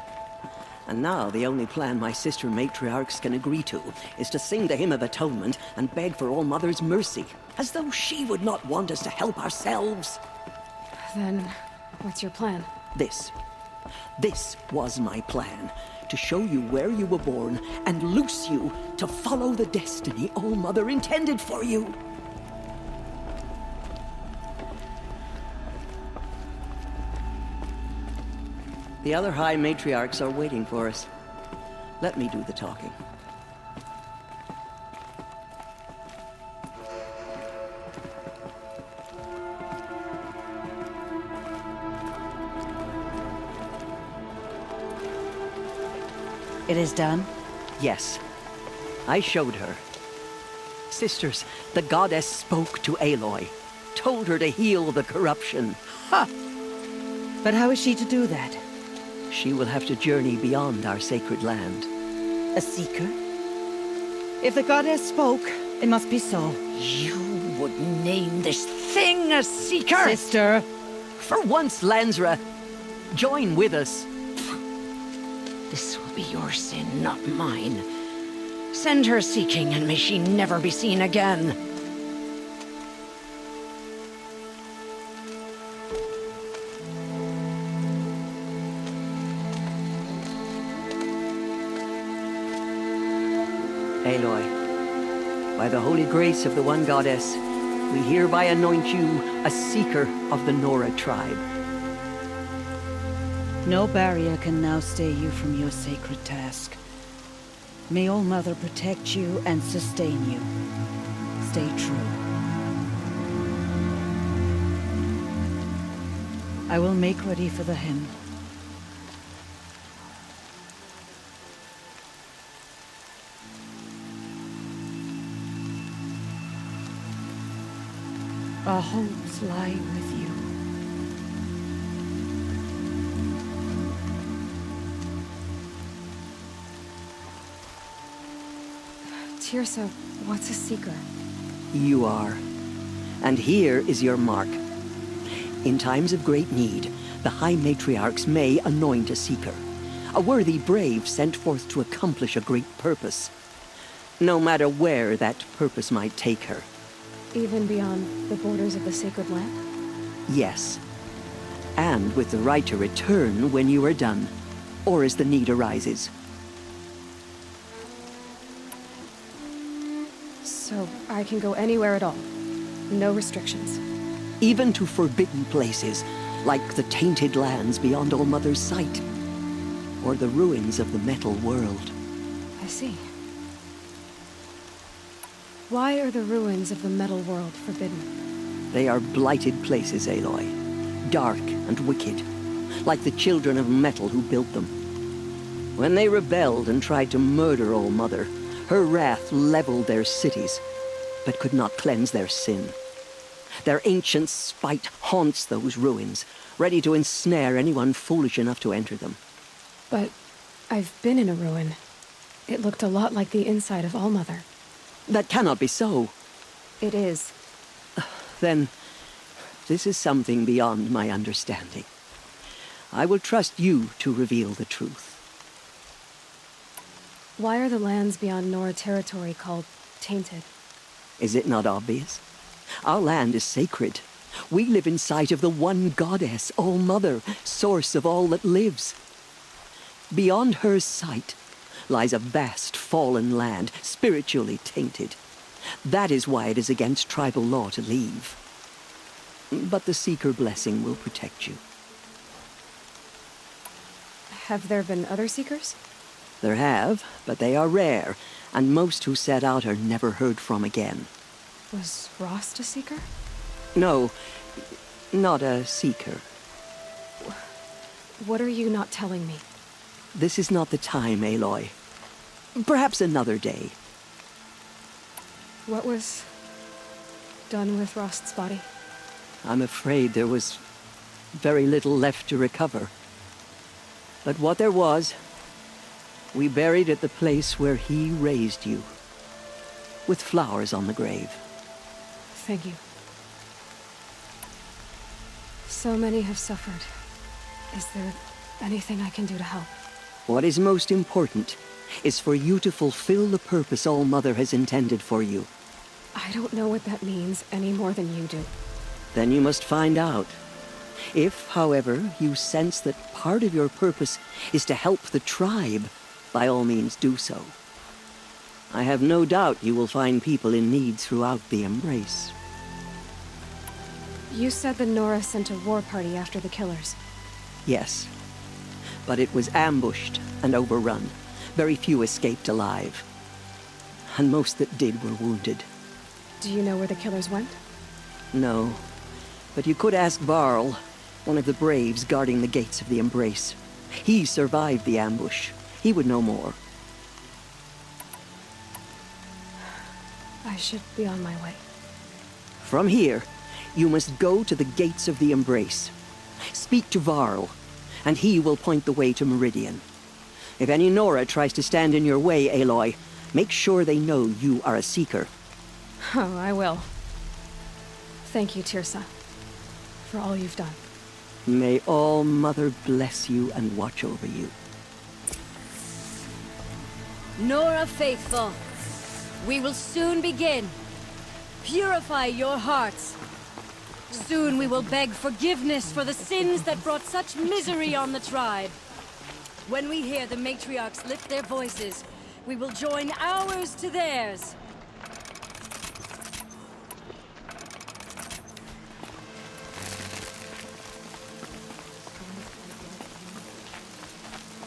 And now the only plan my sister matriarchs can agree to is to sing the Hymn of Atonement and beg for All-Mother's mercy, as though she would not want us to help ourselves. Then, what's your plan? This was my plan. To show you where you were born and loose you to follow the destiny All-Mother intended for you. The other High Matriarchs are waiting for us. Let me do the talking. It is done? Yes. I showed her. Sisters, the goddess spoke to Aloy. Told her to heal the corruption. Ha! But how is she to do that? She will have to journey beyond our sacred land. A seeker? If the goddess spoke, it must be so. You would name this thing a seeker? Sister! For once, Lansra, join with us. This will be your sin, not mine. Send her seeking, and may she never be seen again. Aloy, by the holy grace of the one goddess, we hereby anoint you a seeker of the Nora tribe. No barrier can now stay you from your sacred task. May All Mother protect you and sustain you. Stay true. I will make ready for the hymn. Our hopes lie with you. Tirsa, what's a seeker? You are. And here is your mark. In times of great need, the High Matriarchs may anoint a seeker. A worthy brave sent forth to accomplish a great purpose. No matter where that purpose might take her. Even beyond the borders of the sacred land? Yes. And with the right to return when you are done, or as the need arises. So I can go anywhere at all? No restrictions? Even to forbidden places, like the tainted lands beyond All Mother's sight. Or the ruins of the metal world. I see. Why are the ruins of the metal world forbidden? They are blighted places, Aloy. Dark and wicked. Like the children of metal who built them. When they rebelled and tried to murder All Mother, her wrath leveled their cities, but could not cleanse their sin. Their ancient spite haunts those ruins, ready to ensnare anyone foolish enough to enter them. But I've been in a ruin. It looked a lot like the inside of All Mother. That cannot be so. It is. Then, this is something beyond my understanding. I will trust you to reveal the truth. Why are the lands beyond Nora territory called tainted? Is it not obvious? Our land is sacred. We live in sight of the one goddess, All Mother, source of all that lives. Beyond her sight lies a vast fallen land, spiritually tainted. That is why it is against tribal law to leave. But the Seeker blessing will protect you. Have there been other Seekers? There have, but they are rare, and most who set out are never heard from again. Was Rost a Seeker? No, not a Seeker. What are you not telling me? This is not the time, Aloy. Perhaps another day. What was done with Rost's body? I'm afraid there was very little left to recover. But what there was, we buried at the place where he raised you, with flowers on the grave. Thank you. So many have suffered. Is there anything I can do to help? What is most important is for you to fulfill the purpose All Mother has intended for you. I don't know what that means any more than you do. Then you must find out. If, however, you sense that part of your purpose is to help the tribe, by all means do so. I have no doubt you will find people in need throughout the Embrace. You said the Nora sent a war party after the killers. Yes. But it was ambushed and overrun. Very few escaped alive. And most that did were wounded. Do you know where the killers went? No. But you could ask Varl, one of the braves guarding the gates of the Embrace. He survived the ambush. He would know more. I should be on my way. From here, you must go to the gates of the Embrace. Speak to Varl, and he will point the way to Meridian. If any Nora tries to stand in your way, Aloy, make sure they know you are a Seeker. Oh, I will. Thank you, Tirsa, for all you've done. May All Mother bless you and watch over you. Nora faithful, we will soon begin. Purify your hearts. Soon we will beg forgiveness for the sins that brought such misery on the tribe. When we hear the matriarchs lift their voices, we will join ours to theirs.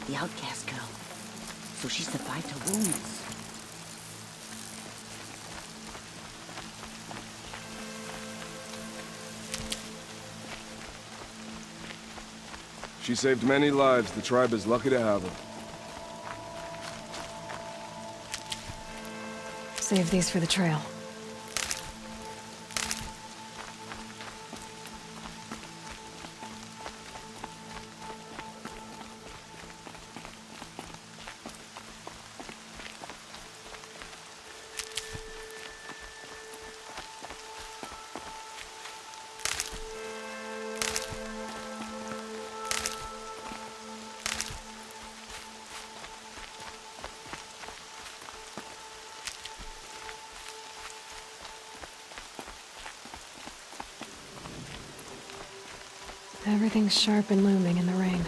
the outcast girl. So she survived her wounds. She saved many lives. The tribe is lucky to have her. Save these for the trail. Everything's sharp and looming in the rain.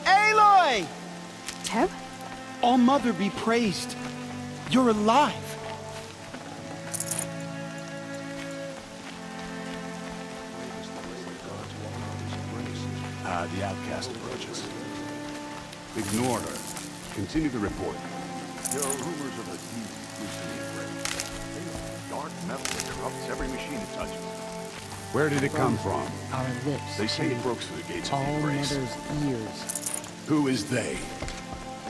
Aloy! Teb? All Mother be praised. You're alive. The outcast approaches. Ignore her. Continue the report. There are rumors of a demon loose in the embrace. Dark metal that corrupts every machine it touches. Where did it come from? Our lips. They say it broke through the gates of the All embrace. Mother's ears. Who is they?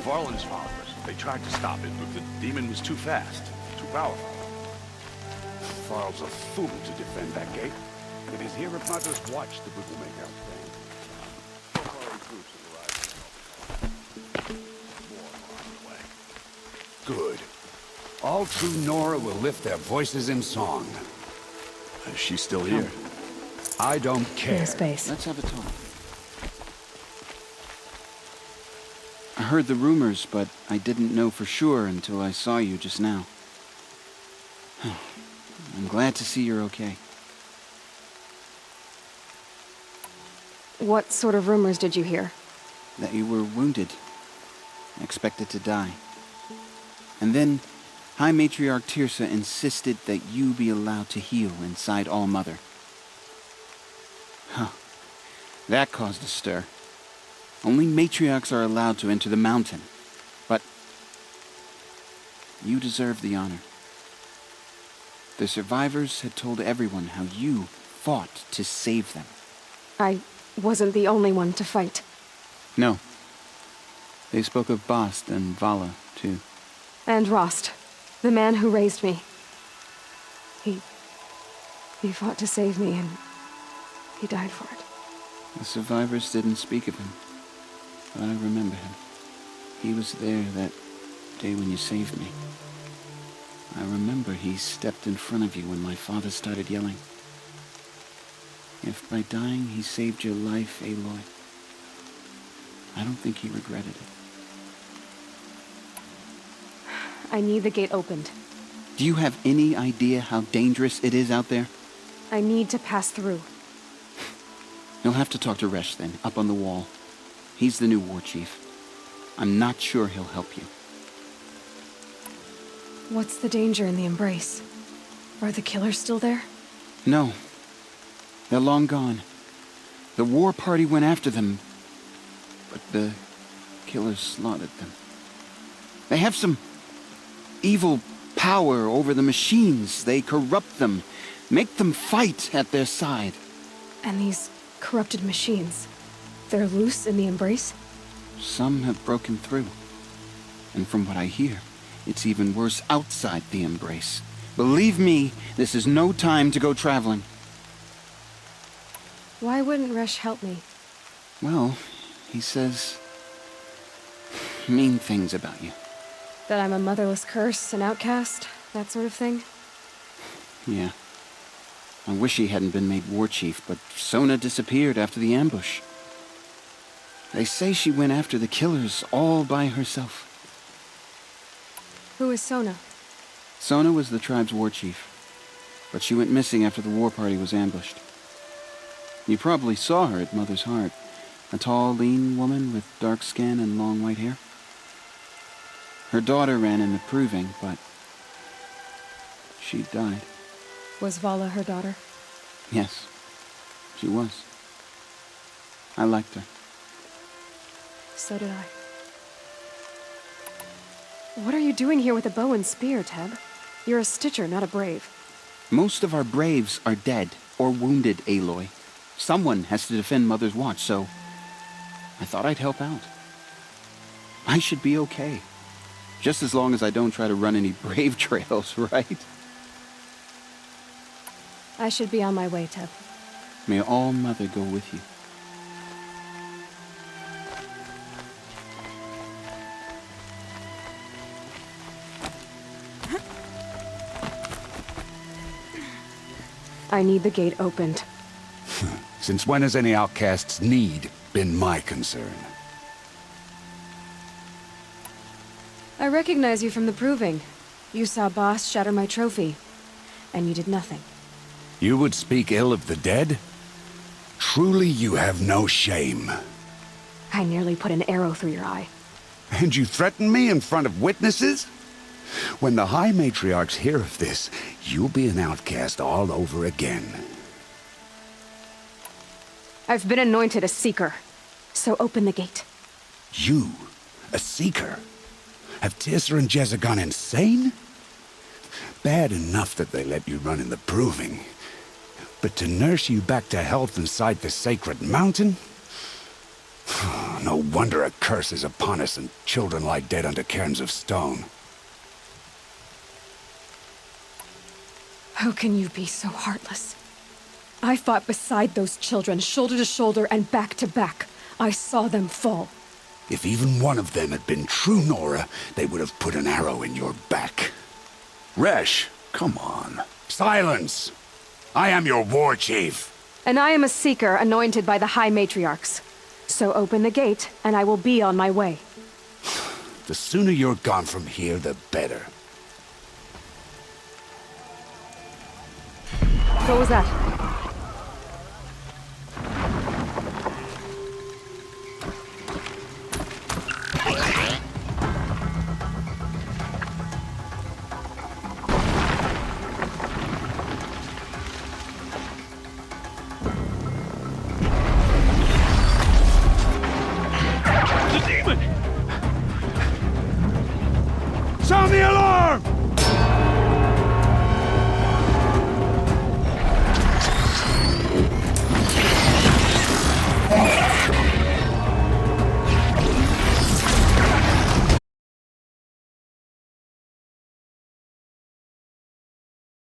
Varl and his followers. They tried to stop it, but the demon was too fast, too powerful. Varl's a fool to defend that gate. It is here if Mother's watch that we will make our stand. Good. All true Nora will lift their voices in song. Is she still here? I don't care. Space. Let's have a talk. I heard the rumors, but I didn't know for sure until I saw you just now. I'm glad to see you're okay. What sort of rumors did you hear? That you were wounded, expected to die. And then High Matriarch Tirsa insisted that you be allowed to heal inside All Mother. Huh. That caused a stir. Only matriarchs are allowed to enter the mountain. But you deserve the honor. The survivors had told everyone how you fought to save them. I wasn't the only one to fight. No. They spoke of Bast and Vala, too. And Rost, the man who raised me. He fought to save me, and he died for it. The survivors didn't speak of him, but I remember him. He was there that day when you saved me. I remember he stepped in front of you when my father started yelling. If by dying he saved your life, Aloy, I don't think he regretted it. I need the gate opened. Do you have any idea how dangerous it is out there? I need to pass through. You'll have to talk to Resh then, up on the wall. He's the new war chief. I'm not sure he'll help you. What's the danger in the embrace? Are the killers still there? No. They're long gone. The war party went after them, but the killers slaughtered them. They have some evil power over the machines. They corrupt them, make them fight at their side. And these corrupted machines, they're loose in the embrace? Some have broken through. And from what I hear, it's even worse outside the embrace. Believe me, this is no time to go traveling. Why wouldn't Resh help me? Well, he says mean things about you. That I'm a motherless curse, an outcast, that sort of thing? Yeah. I wish he hadn't been made war chief, but Sona disappeared after the ambush. They say she went after the killers all by herself. Who is Sona? Sona was the tribe's war chief, but she went missing after the war party was ambushed. You probably saw her at Mother's Heart. A tall, lean woman with dark skin and long white hair. Her daughter ran in the proving, but she died. Was Vala her daughter? Yes, she was. I liked her. So did I. What are you doing here with a bow and spear, Teb? You're a Stitcher, not a Brave. Most of our Braves are dead or wounded, Aloy. Someone has to defend Mother's Watch, so I thought I'd help out. I should be okay. Just as long as I don't try to run any Brave trails, right? I should be on my way, Teb. May All Mother go with you. I need the gate opened. Since when has any outcast's need been my concern? I recognize you from the proving. You saw Boss shatter my trophy, and you did nothing. You would speak ill of the dead? Truly you have no shame. I nearly put an arrow through your eye. And you threaten me in front of witnesses? When the High Matriarchs hear of this, you'll be an outcast all over again. I've been anointed a Seeker, so open the gate. You? A Seeker? Have Tissa and Jezza gone insane? Bad enough that they let you run in the proving. But to nurse you back to health inside the sacred mountain? No wonder a curse is upon us and children lie dead under cairns of stone. How can you be so heartless? I fought beside those children, shoulder to shoulder and back to back. I saw them fall. If even one of them had been true Nora, they would have put an arrow in your back. Resh, come on. Silence! I am your war chief. And I am a Seeker anointed by the High Matriarchs. So open the gate, and I will be on my way. The sooner you're gone from here, the better. What was that? Sound the alarm!